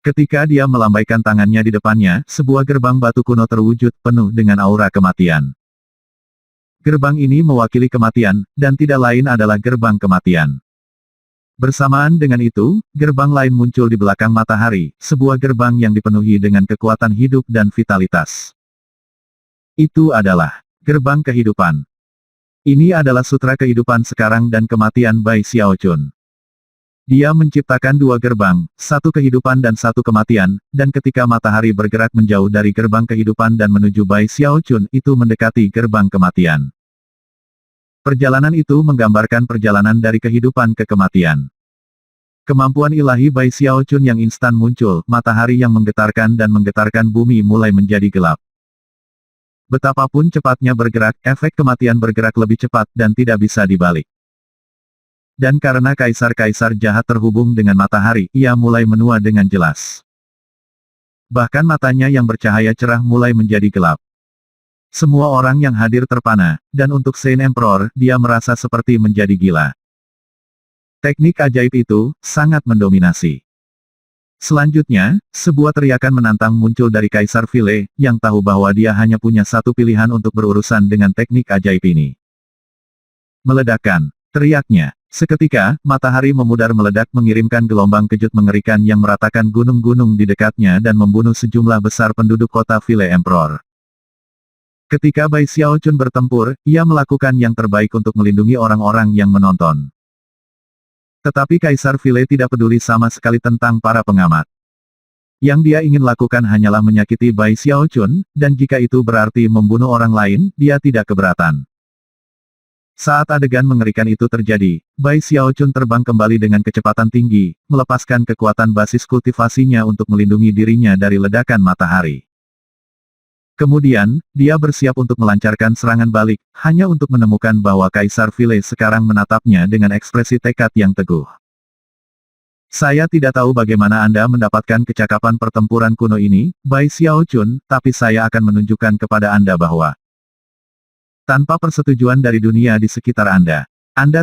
Ketika dia melambaikan tangannya di depannya, sebuah gerbang batu kuno terwujud penuh dengan aura kematian. Gerbang ini mewakili kematian, dan tidak lain adalah gerbang kematian. Bersamaan dengan itu, gerbang lain muncul di belakang matahari, sebuah gerbang yang dipenuhi dengan kekuatan hidup dan vitalitas. Itu adalah gerbang kehidupan. Ini adalah sutra kehidupan sekarang dan kematian Bai Xiaochun. Dia menciptakan dua gerbang, satu kehidupan dan satu kematian, dan ketika matahari bergerak menjauh dari gerbang kehidupan dan menuju Bai Xiaochun, itu mendekati gerbang kematian. Perjalanan itu menggambarkan perjalanan dari kehidupan ke kematian. Kemampuan ilahi Bai Xiaochun yang instan muncul, matahari yang menggetarkan dan menggetarkan bumi mulai menjadi gelap. Betapapun cepatnya bergerak, efek kematian bergerak lebih cepat dan tidak bisa dibalik. Dan karena kaisar-kaisar jahat terhubung dengan matahari, ia mulai menua dengan jelas. Bahkan matanya yang bercahaya cerah mulai menjadi gelap. Semua orang yang hadir terpana, dan untuk Saint Emperor, dia merasa seperti menjadi gila. Teknik ajaib itu, sangat mendominasi. Selanjutnya, sebuah teriakan menantang muncul dari Kaisar Vile, yang tahu bahwa dia hanya punya satu pilihan untuk berurusan dengan teknik ajaib ini. Meledakkan, teriaknya. Seketika, matahari memudar meledak mengirimkan gelombang kejut mengerikan yang meratakan gunung-gunung di dekatnya dan membunuh sejumlah besar penduduk kota Vile Emperor. Ketika Bai Xiaochun bertempur, ia melakukan yang terbaik untuk melindungi orang-orang yang menonton. Tetapi Kaisar File tidak peduli sama sekali tentang para pengamat. Yang dia ingin lakukan hanyalah menyakiti Bai Xiaochun, dan jika itu berarti membunuh orang lain, dia tidak keberatan. Saat adegan mengerikan itu terjadi, Bai Xiaochun terbang kembali dengan kecepatan tinggi, melepaskan kekuatan basis kultivasinya untuk melindungi dirinya dari ledakan matahari. Kemudian, dia bersiap untuk melancarkan serangan balik, hanya untuk menemukan bahwa Kaisar File sekarang menatapnya dengan ekspresi tekad yang teguh. Saya tidak tahu bagaimana Anda mendapatkan kecakapan pertempuran kuno ini, Bai Xiaochun, tapi saya akan menunjukkan kepada Anda bahwa tanpa persetujuan dari dunia di sekitar Anda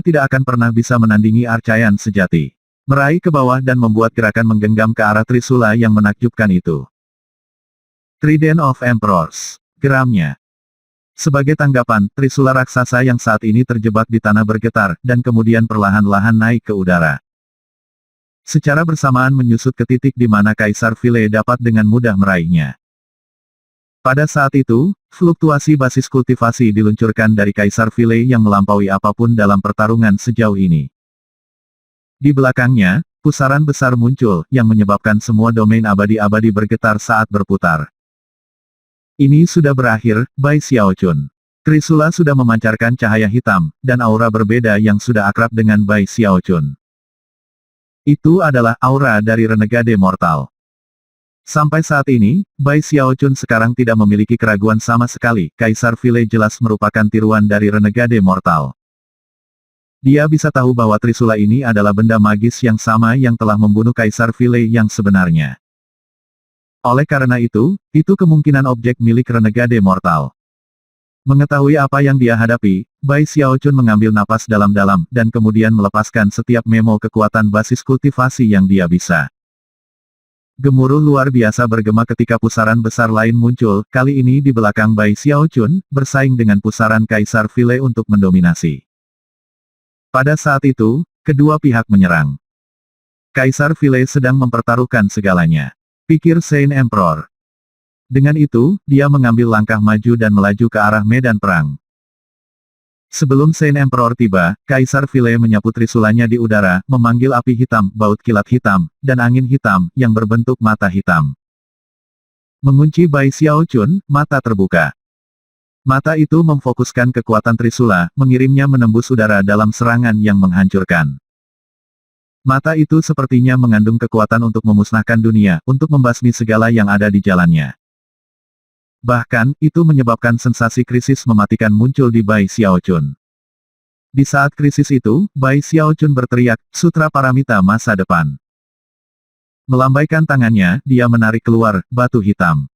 tidak akan pernah bisa menandingi Archaean sejati. Meraih ke bawah dan membuat gerakan menggenggam ke arah Trisula yang menakjubkan itu. Trident of Emperors. Geramnya. Sebagai tanggapan, Trisula raksasa yang saat ini terjebak di tanah bergetar, dan kemudian perlahan-lahan naik ke udara. Secara bersamaan menyusut ke titik di mana Kaisar File dapat dengan mudah meraihnya. Pada saat itu, fluktuasi basis kultivasi diluncurkan dari Kaisar File yang melampaui apapun dalam pertarungan sejauh ini. Di belakangnya, pusaran besar muncul, yang menyebabkan semua domain abadi-abadi bergetar saat berputar. Ini sudah berakhir, Bai Xiaochun. Trisula sudah memancarkan cahaya hitam, dan aura berbeda yang sudah akrab dengan Bai Xiaochun. Itu adalah aura dari Renegade Mortal. Sampai saat ini, Bai Xiaochun sekarang tidak memiliki keraguan sama sekali, Kaisar File jelas merupakan tiruan dari Renegade Mortal. Dia bisa tahu bahwa Trisula ini adalah benda magis yang sama yang telah membunuh Kaisar File yang sebenarnya. Oleh karena itu kemungkinan objek milik Renegade Mortal. Mengetahui apa yang dia hadapi, Bai Xiaochun mengambil napas dalam-dalam, dan kemudian melepaskan setiap memo kekuatan basis kultivasi yang dia bisa. Gemuruh luar biasa bergema ketika pusaran besar lain muncul, kali ini di belakang Bai Xiaochun, bersaing dengan pusaran Kaisar File untuk mendominasi. Pada saat itu, kedua pihak menyerang. Kaisar File sedang mempertaruhkan segalanya. Pikir Saint Emperor. Dengan itu, dia mengambil langkah maju dan melaju ke arah medan perang. Sebelum Saint Emperor tiba, Kaisar File menyapu trisulanya di udara, memanggil api hitam, baut kilat hitam, dan angin hitam, yang berbentuk mata hitam. Mengunci Bai Xiaochun, mata terbuka. Mata itu memfokuskan kekuatan trisula, mengirimnya menembus udara dalam serangan yang menghancurkan. Mata itu sepertinya mengandung kekuatan untuk memusnahkan dunia, untuk membasmi segala yang ada di jalannya. Bahkan, itu menyebabkan sensasi krisis mematikan muncul di Bai Xiaochun. Di saat krisis itu, Bai Xiaochun berteriak, Sutra Paramita masa depan. Melambaikan tangannya, dia menarik keluar batu hitam.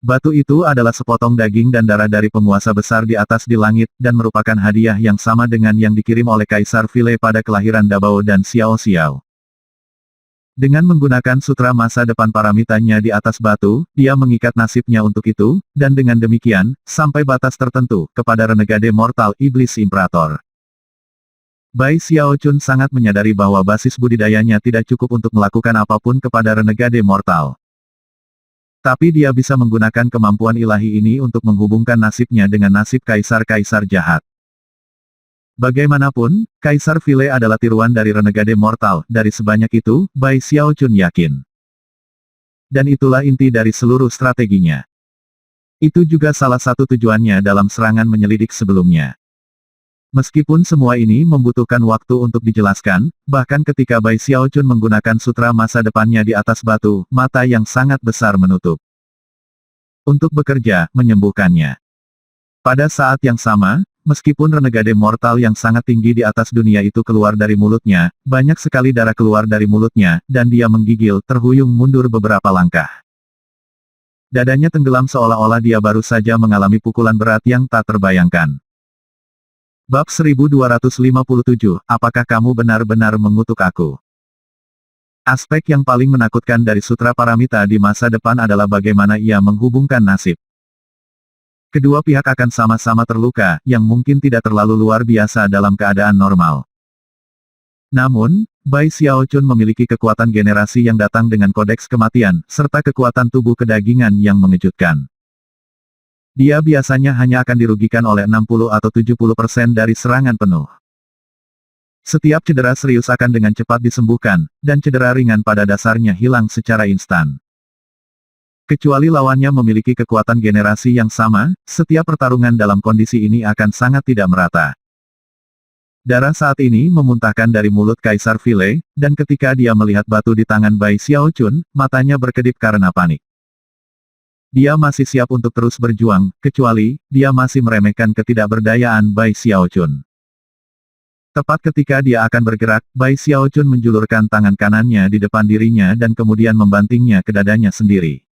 Batu itu adalah sepotong daging dan darah dari penguasa besar di atas di langit, dan merupakan hadiah yang sama dengan yang dikirim oleh Kaisar File pada kelahiran Dabao dan Xiao Xiao. Dengan menggunakan sutra masa depan paramitanya di atas batu, dia mengikat nasibnya untuk itu, dan dengan demikian, sampai batas tertentu, kepada Renegade Mortal Iblis Imperator. Bai Xiaochun sangat menyadari bahwa basis budidayanya tidak cukup untuk melakukan apapun kepada Renegade Mortal. Tapi dia bisa menggunakan kemampuan ilahi ini untuk menghubungkan nasibnya dengan nasib kaisar-kaisar jahat. Bagaimanapun, Kaisar File adalah tiruan dari Renegade Mortal, dari sebanyak itu, Bai Xiaochun yakin. Dan itulah inti dari seluruh strateginya. Itu juga salah satu tujuannya dalam serangan menyelidik sebelumnya. Meskipun semua ini membutuhkan waktu untuk dijelaskan, bahkan ketika Bai Xiaochun menggunakan sutra masa depannya di atas batu, mata yang sangat besar menutup. Untuk bekerja, menyembuhkannya. Pada saat yang sama, meskipun Renegade Mortal yang sangat tinggi di atas dunia itu keluar dari mulutnya, banyak sekali darah keluar dari mulutnya, dan dia menggigil, terhuyung mundur beberapa langkah. Dadanya tenggelam seolah-olah dia baru saja mengalami pukulan berat yang tak terbayangkan. Bab 1257, apakah kamu benar-benar mengutuk aku? Aspek yang paling menakutkan dari Sutra Paramita di masa depan adalah bagaimana ia menghubungkan nasib. Kedua pihak akan sama-sama terluka, yang mungkin tidak terlalu luar biasa dalam keadaan normal. Namun, Bai Xiaochun memiliki kekuatan generasi yang datang dengan kodeks kematian, serta kekuatan tubuh kedagingan yang mengejutkan. Dia biasanya hanya akan dirugikan oleh 60 atau 70% dari serangan penuh. Setiap cedera serius akan dengan cepat disembuhkan, dan cedera ringan pada dasarnya hilang secara instan. Kecuali lawannya memiliki kekuatan generasi yang sama, setiap pertarungan dalam kondisi ini akan sangat tidak merata. Darah saat ini memuntahkan dari mulut Kaisar File, dan ketika dia melihat batu di tangan Bai Xiaochun, matanya berkedip karena panik. Dia masih siap untuk terus berjuang, kecuali, dia masih meremehkan ketidakberdayaan Bai Xiaochun. Tepat ketika dia akan bergerak, Bai Xiaochun menjulurkan tangan kanannya di depan dirinya dan kemudian membantingnya ke dadanya sendiri.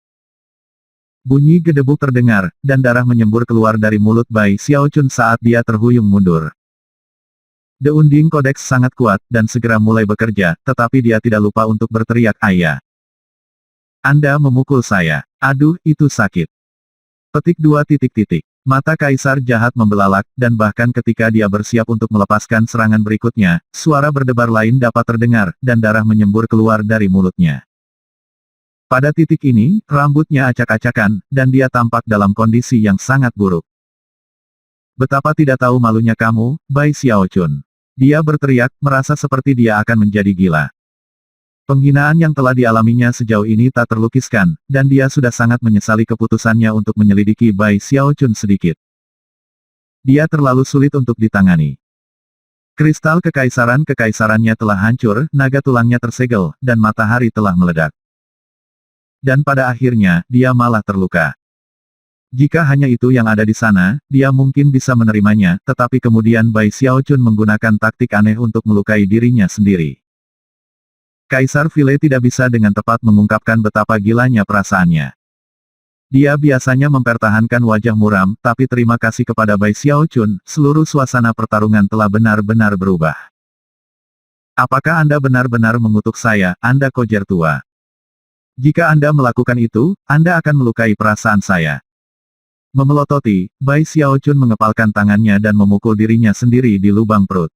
Bunyi gedebuk terdengar, dan darah menyembur keluar dari mulut Bai Xiaochun saat dia terhuyung mundur. The Unding Codex sangat kuat, dan segera mulai bekerja, tetapi dia tidak lupa untuk berteriak, "Ayah! Anda memukul saya. Aduh, itu sakit." Petik 2. Mata Kaisar jahat membelalak, dan bahkan ketika dia bersiap untuk melepaskan serangan berikutnya, suara berdebar lain dapat terdengar, dan darah menyembur keluar dari mulutnya. Pada titik ini, rambutnya acak-acakan, dan dia tampak dalam kondisi yang sangat buruk. "Betapa tidak tahu malunya kamu, Bai Xiaochun." Dia berteriak, merasa seperti dia akan menjadi gila. Penghinaan yang telah dialaminya sejauh ini tak terlukiskan, dan dia sudah sangat menyesali keputusannya untuk menyelidiki Bai Xiaochun sedikit. Dia terlalu sulit untuk ditangani. Kristal kekaisarannya telah hancur, naga tulangnya tersegel, dan matahari telah meledak. Dan pada akhirnya, dia malah terluka. Jika hanya itu yang ada di sana, dia mungkin bisa menerimanya, tetapi kemudian Bai Xiaochun menggunakan taktik aneh untuk melukai dirinya sendiri. Kaisar File tidak bisa dengan tepat mengungkapkan betapa gilanya perasaannya. Dia biasanya mempertahankan wajah muram, tapi terima kasih kepada Bai Xiaochun, seluruh suasana pertarungan telah benar-benar berubah. "Apakah Anda benar-benar mengutuk saya, Anda kojer tua? Jika Anda melakukan itu, Anda akan melukai perasaan saya." Memelototi, Bai Xiaochun mengepalkan tangannya dan memukul dirinya sendiri di lubang perut.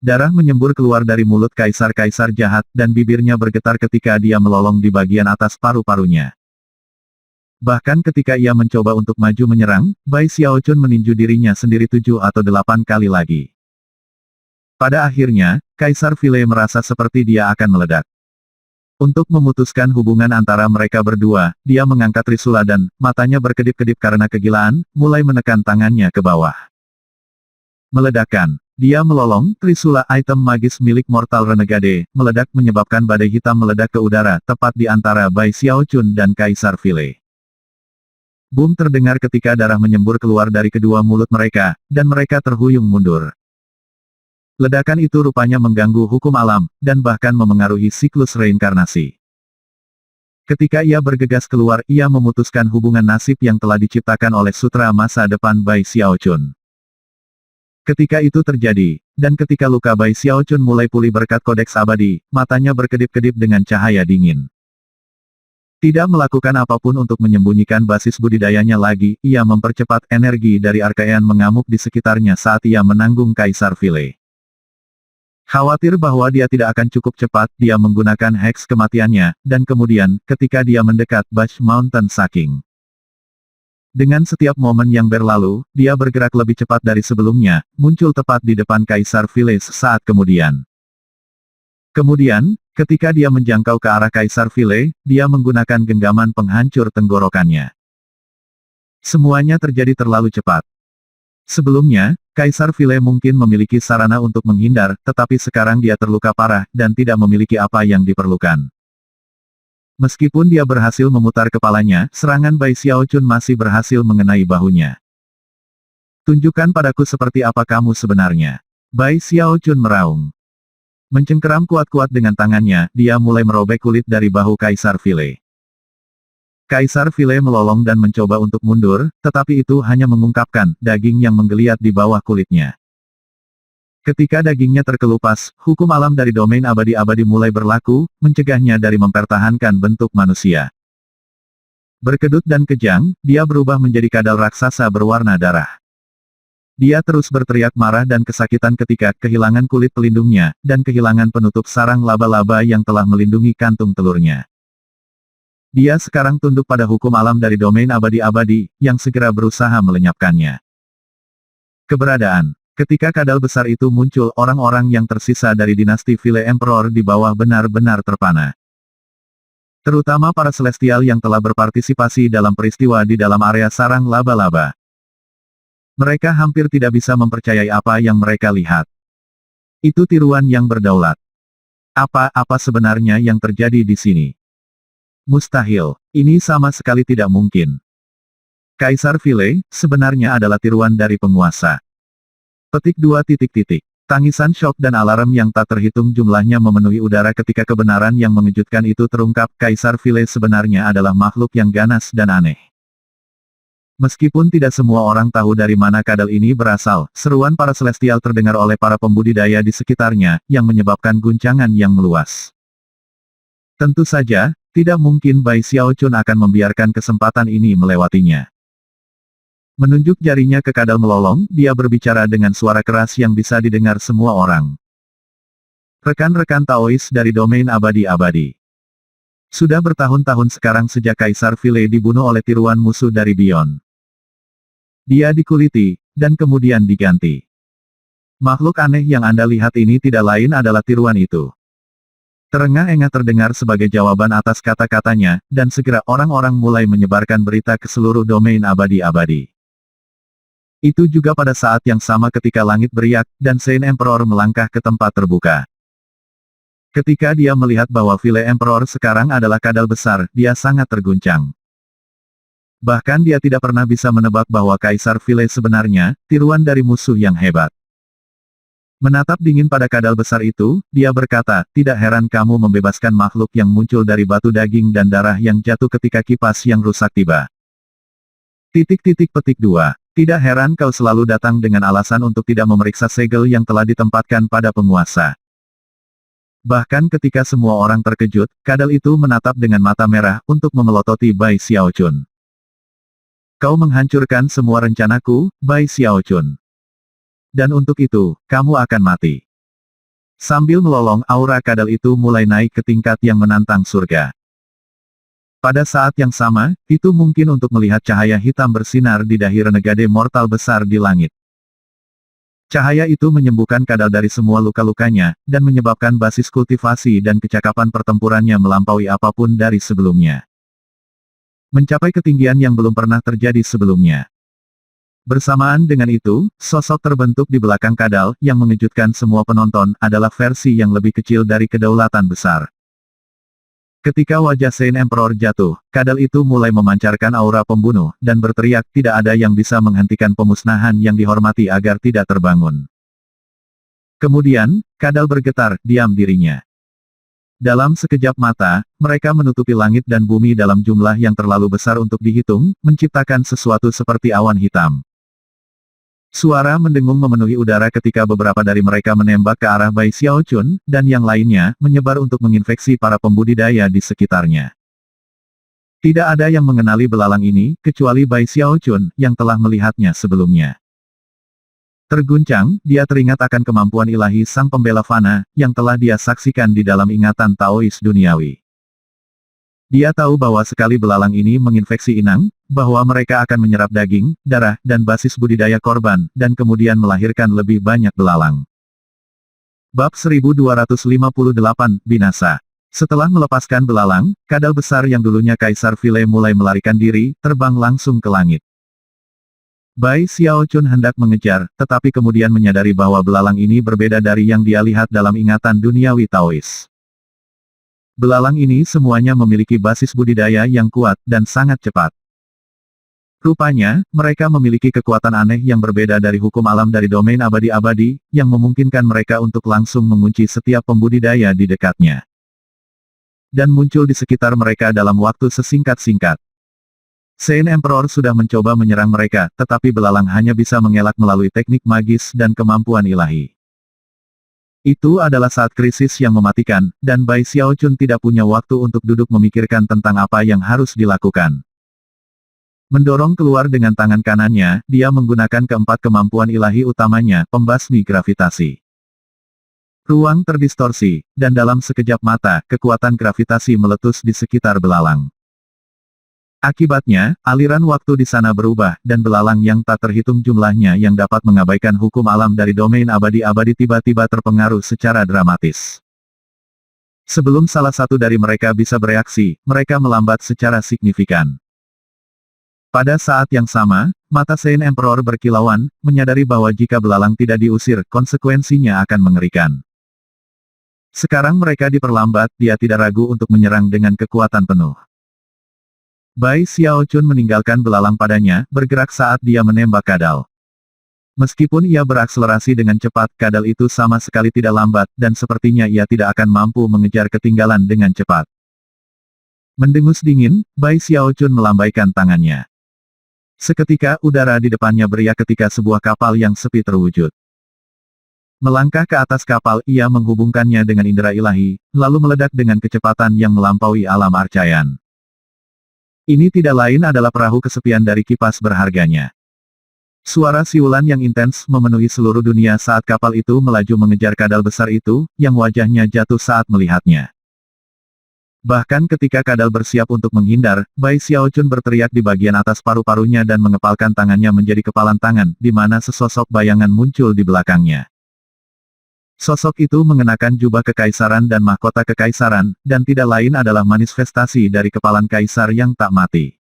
Darah menyembur keluar dari mulut kaisar-kaisar jahat, dan bibirnya bergetar ketika dia melolong di bagian atas paru-parunya. Bahkan ketika ia mencoba untuk maju menyerang, Bai Xiaochun meninju dirinya sendiri 7 atau 8 kali lagi. Pada akhirnya, Kaisar File merasa seperti dia akan meledak. Untuk memutuskan hubungan antara mereka berdua, dia mengangkat trisula dan, matanya berkedip-kedip karena kegilaan, mulai menekan tangannya ke bawah. Meledakkan. Dia melolong, trisula item magis milik Mortal Renegade, meledak menyebabkan badai hitam meledak ke udara, tepat di antara Bai Xiaochun dan Kaisar File. Boom terdengar ketika darah menyembur keluar dari kedua mulut mereka, dan mereka terhuyung mundur. Ledakan itu rupanya mengganggu hukum alam, dan bahkan memengaruhi siklus reinkarnasi. Ketika ia bergegas keluar, ia memutuskan hubungan nasib yang telah diciptakan oleh sutra masa depan Bai Xiaochun. Ketika itu terjadi, dan ketika luka Bai Xiaochun mulai pulih berkat kodeks abadi, matanya berkedip-kedip dengan cahaya dingin. Tidak melakukan apapun untuk menyembunyikan basis budidayanya lagi, ia mempercepat energi dari Archaean mengamuk di sekitarnya saat ia menanggung Kaisar File. Khawatir bahwa dia tidak akan cukup cepat, dia menggunakan heks kematiannya, dan kemudian, ketika dia mendekat Bash Mountain Saking. Dengan setiap momen yang berlalu, dia bergerak lebih cepat dari sebelumnya, muncul tepat di depan Kaisar File saat kemudian. Kemudian, ketika dia menjangkau ke arah Kaisar File, dia menggunakan genggaman penghancur tenggorokannya. Semuanya terjadi terlalu cepat. Sebelumnya, Kaisar File mungkin memiliki sarana untuk menghindar, tetapi sekarang dia terluka parah, dan tidak memiliki apa yang diperlukan. Meskipun dia berhasil memutar kepalanya, serangan Bai Xiaochun masih berhasil mengenai bahunya. "Tunjukkan padaku seperti apa kamu sebenarnya." Bai Xiaochun meraung. Mencengkeram kuat-kuat dengan tangannya, dia mulai merobek kulit dari bahu Kaisar File. Kaisar File melolong dan mencoba untuk mundur, tetapi itu hanya mengungkapkan daging yang menggeliat di bawah kulitnya. Ketika dagingnya terkelupas, hukum alam dari domain abadi-abadi mulai berlaku, mencegahnya dari mempertahankan bentuk manusia. Berkedut dan kejang, dia berubah menjadi kadal raksasa berwarna darah. Dia terus berteriak marah dan kesakitan ketika kehilangan kulit pelindungnya, dan kehilangan penutup sarang laba-laba yang telah melindungi kantung telurnya. Dia sekarang tunduk pada hukum alam dari domain abadi-abadi, yang segera berusaha melenyapkannya. Keberadaan Ketika kadal besar itu muncul, orang-orang yang tersisa dari dinasti Vile Emperor di bawah benar-benar terpana. Terutama para Celestial yang telah berpartisipasi dalam peristiwa di dalam area sarang laba-laba. Mereka hampir tidak bisa mempercayai apa yang mereka lihat. Itu tiruan yang berdaulat. Apa sebenarnya yang terjadi di sini? Mustahil. Ini sama sekali tidak mungkin. Kaisar Vile, sebenarnya adalah tiruan dari penguasa. Petik 2. Tangisan syok dan alarm yang tak terhitung jumlahnya memenuhi udara ketika kebenaran yang mengejutkan itu terungkap. Kaisar Vile sebenarnya adalah makhluk yang ganas dan aneh. Meskipun tidak semua orang tahu dari mana kadal ini berasal, seruan para Celestial terdengar oleh para pembudidaya di sekitarnya, yang menyebabkan guncangan yang meluas. Tentu saja, tidak mungkin Bai Xiaochun akan membiarkan kesempatan ini melewatinya. Menunjuk jarinya ke kadal melolong, dia berbicara dengan suara keras yang bisa didengar semua orang. Rekan-rekan Taois dari domain abadi-abadi. Sudah bertahun-tahun sekarang sejak Kaisar Vile dibunuh oleh tiruan musuh dari Beyond. Dia dikuliti, dan kemudian diganti. Makhluk aneh yang Anda lihat ini tidak lain adalah tiruan itu. Terengah-engah terdengar sebagai jawaban atas kata-katanya, dan segera orang-orang mulai menyebarkan berita ke seluruh domain abadi-abadi. Itu juga pada saat yang sama ketika langit beriak, dan Saint Emperor melangkah ke tempat terbuka. Ketika dia melihat bahwa Vile Emperor sekarang adalah kadal besar, dia sangat terguncang. Bahkan dia tidak pernah bisa menebak bahwa Kaisar Vile sebenarnya, tiruan dari musuh yang hebat. Menatap dingin pada kadal besar itu, dia berkata, tidak heran kamu membebaskan makhluk yang muncul dari batu daging dan darah yang jatuh ketika kipas yang rusak tiba. Petik 2. Tidak heran kau selalu datang dengan alasan untuk tidak memeriksa segel yang telah ditempatkan pada penguasa. Bahkan ketika semua orang terkejut, kadal itu menatap dengan mata merah untuk memelototi Bai Xiaochun. Kau menghancurkan semua rencanaku, Bai Xiaochun. Dan untuk itu, kamu akan mati. Sambil melolong, aura kadal itu mulai naik ke tingkat yang menantang surga. Pada saat yang sama, itu mungkin untuk melihat cahaya hitam bersinar di dahi renegade mortal besar di langit. Cahaya itu menyembuhkan kadal dari semua luka-lukanya, dan menyebabkan basis kultivasi dan kecakapan pertempurannya melampaui apapun dari sebelumnya. Mencapai ketinggian yang belum pernah terjadi sebelumnya. Bersamaan dengan itu, sosok terbentuk di belakang kadal, yang mengejutkan semua penonton, adalah versi yang lebih kecil dari kedaulatan besar. Ketika wajah Saint Emperor jatuh, kadal itu mulai memancarkan aura pembunuh, dan berteriak, tidak ada yang bisa menghentikan pemusnahan yang dihormati agar tidak terbangun. Kemudian, kadal bergetar, diam dirinya. Dalam sekejap mata, mereka menutupi langit dan bumi dalam jumlah yang terlalu besar untuk dihitung, menciptakan sesuatu seperti awan hitam. Suara mendengung memenuhi udara ketika beberapa dari mereka menembak ke arah Bai Xiaochun, dan yang lainnya, menyebar untuk menginfeksi para pembudidaya di sekitarnya. Tidak ada yang mengenali belalang ini, kecuali Bai Xiaochun, yang telah melihatnya sebelumnya. Terguncang, dia teringat akan kemampuan ilahi sang pembela fana, yang telah dia saksikan di dalam ingatan Taois duniawi. Dia tahu bahwa sekali belalang ini menginfeksi inang, bahwa mereka akan menyerap daging, darah, dan basis budidaya korban, dan kemudian melahirkan lebih banyak belalang. Bab 1258, Binasa. Setelah melepaskan belalang, kadal besar yang dulunya Kaisar Vile mulai melarikan diri, terbang langsung ke langit. Bai Xiaochun hendak mengejar, tetapi kemudian menyadari bahwa belalang ini berbeda dari yang dia lihat dalam ingatan duniawi Taois. Belalang ini semuanya memiliki basis budidaya yang kuat, dan sangat cepat. Rupanya, mereka memiliki kekuatan aneh yang berbeda dari hukum alam dari domain abadi-abadi, yang memungkinkan mereka untuk langsung mengunci setiap pembudidaya di dekatnya. Dan muncul di sekitar mereka dalam waktu sesingkat-singkat. Saint Emperor sudah mencoba menyerang mereka, tetapi belalang hanya bisa mengelak melalui teknik magis dan kemampuan ilahi. Itu adalah saat krisis yang mematikan, dan Bai Xiaochun tidak punya waktu untuk duduk memikirkan tentang apa yang harus dilakukan. Mendorong keluar dengan tangan kanannya, dia menggunakan keempat kemampuan ilahi utamanya, pembasmi gravitasi. Ruang terdistorsi, dan dalam sekejap mata, kekuatan gravitasi meletus di sekitar belalang. Akibatnya, aliran waktu di sana berubah, dan belalang yang tak terhitung jumlahnya yang dapat mengabaikan hukum alam dari domain abadi-abadi tiba-tiba terpengaruh secara dramatis. Sebelum salah satu dari mereka bisa bereaksi, mereka melambat secara signifikan. Pada saat yang sama, mata Saint Emperor berkilauan, menyadari bahwa jika belalang tidak diusir, konsekuensinya akan mengerikan. Sekarang mereka diperlambat, dia tidak ragu untuk menyerang dengan kekuatan penuh. Bai Xiaochun meninggalkan belalang padanya, bergerak saat dia menembak kadal. Meskipun ia berakselerasi dengan cepat, kadal itu sama sekali tidak lambat, dan sepertinya ia tidak akan mampu mengejar ketinggalan dengan cepat. Mendengus dingin, Bai Xiaochun melambaikan tangannya. Seketika udara di depannya beriak ketika sebuah kapal yang sepi terwujud. Melangkah ke atas kapal, ia menghubungkannya dengan indera ilahi, lalu meledak dengan kecepatan yang melampaui alam arcayan. Ini tidak lain adalah perahu kesepian dari kipas berharganya. Suara siulan yang intens memenuhi seluruh dunia saat kapal itu melaju mengejar kadal besar itu, yang wajahnya jatuh saat melihatnya. Bahkan ketika kadal bersiap untuk menghindar, Bai Xiaochun berteriak di bagian atas paru-parunya dan mengepalkan tangannya menjadi kepalan tangan, di mana sesosok bayangan muncul di belakangnya. Sosok itu mengenakan jubah kekaisaran dan mahkota kekaisaran, dan tidak lain adalah manifestasi dari kepalan kaisar yang tak mati.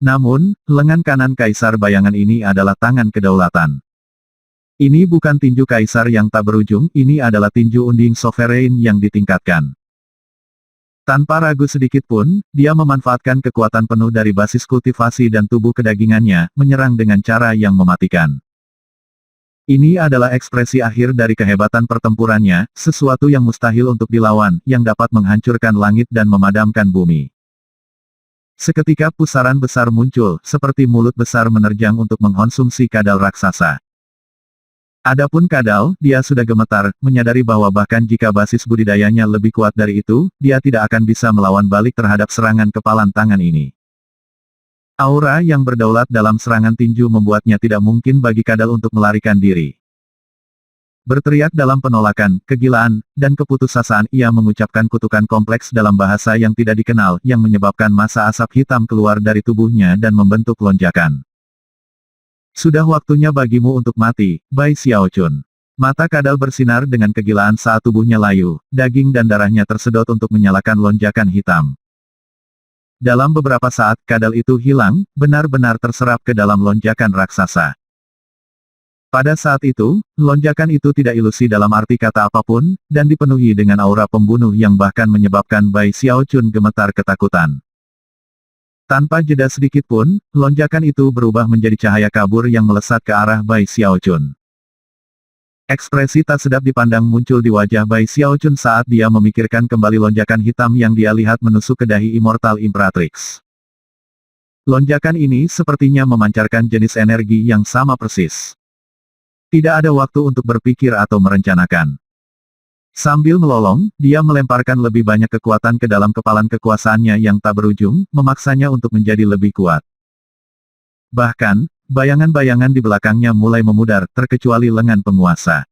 Namun, lengan kanan kaisar bayangan ini adalah tangan kedaulatan. Ini bukan tinju kaisar yang tak berujung, ini adalah tinju unding sovereign yang ditingkatkan. Tanpa ragu sedikit pun, dia memanfaatkan kekuatan penuh dari basis kultivasi dan tubuh kedagingannya, menyerang dengan cara yang mematikan. Ini adalah ekspresi akhir dari kehebatan pertempurannya, sesuatu yang mustahil untuk dilawan, yang dapat menghancurkan langit dan memadamkan bumi. Seketika pusaran besar muncul, seperti mulut besar menerjang untuk mengkonsumsi kadal raksasa. Adapun kadal, dia sudah gemetar, menyadari bahwa bahkan jika basis budidayanya lebih kuat dari itu, dia tidak akan bisa melawan balik terhadap serangan kepalan tangan ini. Aura yang berdaulat dalam serangan tinju membuatnya tidak mungkin bagi kadal untuk melarikan diri. Berteriak dalam penolakan, kegilaan, dan keputusasaan, ia mengucapkan kutukan kompleks dalam bahasa yang tidak dikenal, yang menyebabkan massa asap hitam keluar dari tubuhnya dan membentuk lonjakan. Sudah waktunya bagimu untuk mati, Bai Xiaochun. Mata kadal bersinar dengan kegilaan saat tubuhnya layu, daging dan darahnya tersedot untuk menyalakan lonjakan hitam. Dalam beberapa saat, kadal itu hilang, benar-benar terserap ke dalam lonjakan raksasa. Pada saat itu, lonjakan itu tidak ilusi dalam arti kata apapun, dan dipenuhi dengan aura pembunuh yang bahkan menyebabkan Bai Xiaochun gemetar ketakutan. Tanpa jeda sedikit pun, lonjakan itu berubah menjadi cahaya kabur yang melesat ke arah Bai Xiaochun. Ekspresi tak sedap dipandang muncul di wajah Bai Xiaochun saat dia memikirkan kembali lonjakan hitam yang dia lihat menusuk ke dahi Immortal Imperatrix. Lonjakan ini sepertinya memancarkan jenis energi yang sama persis. Tidak ada waktu untuk berpikir atau merencanakan. Sambil melolong, dia melemparkan lebih banyak kekuatan ke dalam kepalan kekuasaannya yang tak berujung, memaksanya untuk menjadi lebih kuat. Bahkan, bayangan-bayangan di belakangnya mulai memudar, terkecuali lengan penguasa.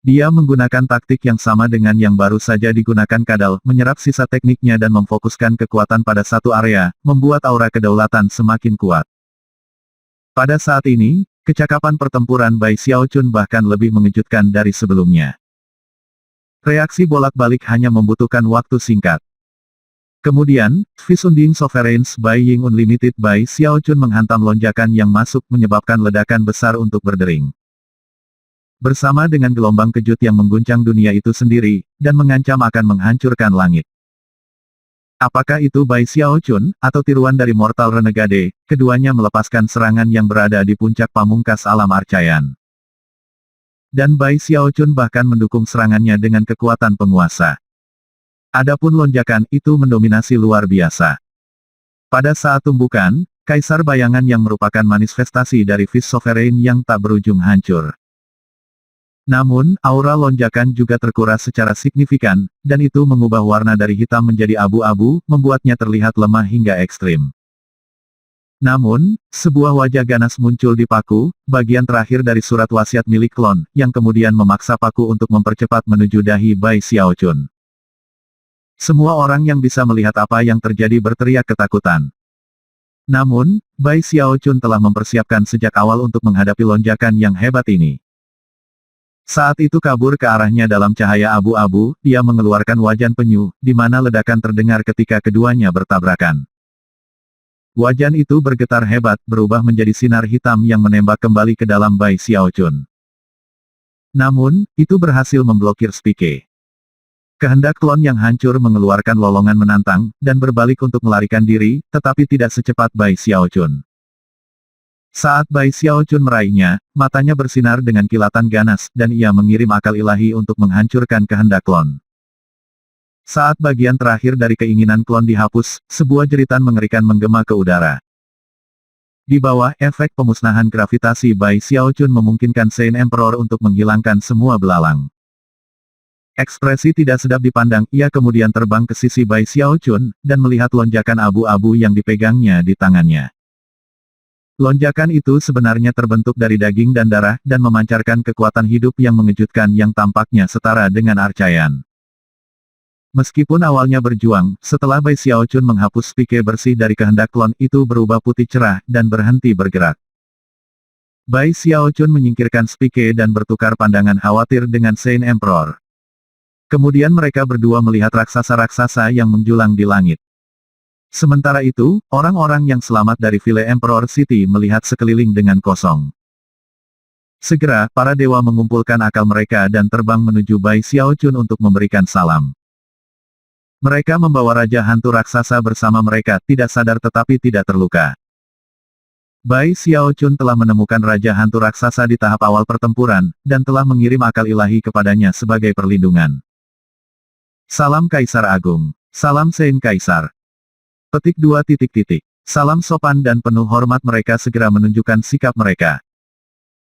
Dia menggunakan taktik yang sama dengan yang baru saja digunakan kadal, menyerap sisa tekniknya dan memfokuskan kekuatan pada satu area, membuat aura kedaulatan semakin kuat. Pada saat ini, kecakapan pertempuran Bai Xiaochun bahkan lebih mengejutkan dari sebelumnya. Reaksi bolak-balik hanya membutuhkan waktu singkat. Kemudian, Visunding Sovereigns Bai Ying Unlimited Bai Xiaochun menghantam lonjakan yang masuk menyebabkan ledakan besar untuk berdering. Bersama dengan gelombang kejut yang mengguncang dunia itu sendiri, dan mengancam akan menghancurkan langit. Apakah itu Bai Xiaochun, atau tiruan dari Mortal Renegade, keduanya melepaskan serangan yang berada di puncak pamungkas alam arcayan. Dan Bai Xiaochun bahkan mendukung serangannya dengan kekuatan penguasa. Adapun lonjakan itu mendominasi luar biasa. Pada saat tumbukan, Kaisar Bayangan yang merupakan manifestasi dari Fist Sovereign yang tak berujung hancur. Namun, aura lonjakan juga terkuras secara signifikan, dan itu mengubah warna dari hitam menjadi abu-abu, membuatnya terlihat lemah hingga ekstrim. Namun, sebuah wajah ganas muncul di paku, bagian terakhir dari surat wasiat milik klon, yang kemudian memaksa paku untuk mempercepat menuju dahi Bai Xiaochun. Semua orang yang bisa melihat apa yang terjadi berteriak ketakutan. Namun, Bai Xiaochun telah mempersiapkan sejak awal untuk menghadapi lonjakan yang hebat ini. Saat itu kabur ke arahnya dalam cahaya abu-abu, dia mengeluarkan wajan penyu, di mana ledakan terdengar ketika keduanya bertabrakan. Wajan itu bergetar hebat, berubah menjadi sinar hitam yang menembak kembali ke dalam Bai Xiaochun. Namun, itu berhasil memblokir Spike. Kehendak klon yang hancur mengeluarkan lolongan menantang, dan berbalik untuk melarikan diri, tetapi tidak secepat Bai Xiaochun. Saat Bai Xiaochun meraihnya, matanya bersinar dengan kilatan ganas, dan ia mengirim akal ilahi untuk menghancurkan kehendak klon. Saat bagian terakhir dari keinginan klon dihapus, sebuah jeritan mengerikan menggema ke udara. Di bawah efek pemusnahan gravitasi Bai Xiaochun memungkinkan Saint Emperor untuk menghilangkan semua belalang. Ekspresi tidak sedap dipandang, ia kemudian terbang ke sisi Bai Xiaochun, dan melihat lonjakan abu-abu yang dipegangnya di tangannya. Lonjakan itu sebenarnya terbentuk dari daging dan darah, dan memancarkan kekuatan hidup yang mengejutkan yang tampaknya setara dengan arcaian. Meskipun awalnya berjuang, setelah Bai Xiaochun menghapus Spike bersih dari kehendak klon itu berubah putih cerah, dan berhenti bergerak. Bai Xiaochun menyingkirkan Spike dan bertukar pandangan khawatir dengan Saint Emperor. Kemudian mereka berdua melihat raksasa-raksasa yang menjulang di langit. Sementara itu, orang-orang yang selamat dari Ville Emperor City melihat sekeliling dengan kosong. Segera, para dewa mengumpulkan akal mereka dan terbang menuju Bai Xiaochun untuk memberikan salam. Mereka membawa Raja Hantu Raksasa bersama mereka, tidak sadar tetapi tidak terluka. Bai Xiaochun telah menemukan Raja Hantu Raksasa di tahap awal pertempuran, dan telah mengirim akal ilahi kepadanya sebagai perlindungan. Salam Kaisar Agung. Salam Saint Kaisar. Petik 2. Salam sopan dan penuh hormat mereka segera menunjukkan sikap mereka.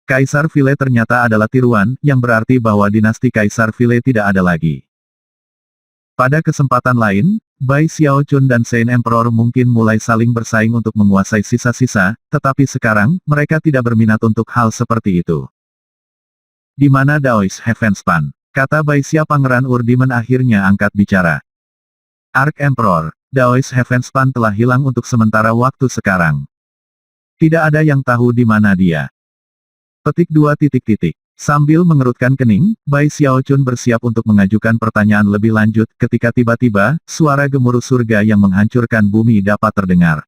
Kaisar Ville ternyata adalah tiruan, yang berarti bahwa dinasti Kaisar Ville tidak ada lagi. Pada kesempatan lain, Bai Xiaochun dan Saint Emperor mungkin mulai saling bersaing untuk menguasai sisa-sisa, tetapi sekarang, mereka tidak berminat untuk hal seperti itu. Di mana Daois Heavenspan? Kata Bai Xia Pangeran Urdimen akhirnya angkat bicara. Ark Emperor, Daois Heavenspan telah hilang untuk sementara waktu sekarang. Tidak ada yang tahu di mana dia. Petik 2. Sambil mengerutkan kening, Bai Xiaochun bersiap untuk mengajukan pertanyaan lebih lanjut, ketika tiba-tiba, suara gemuruh surga yang menghancurkan bumi dapat terdengar.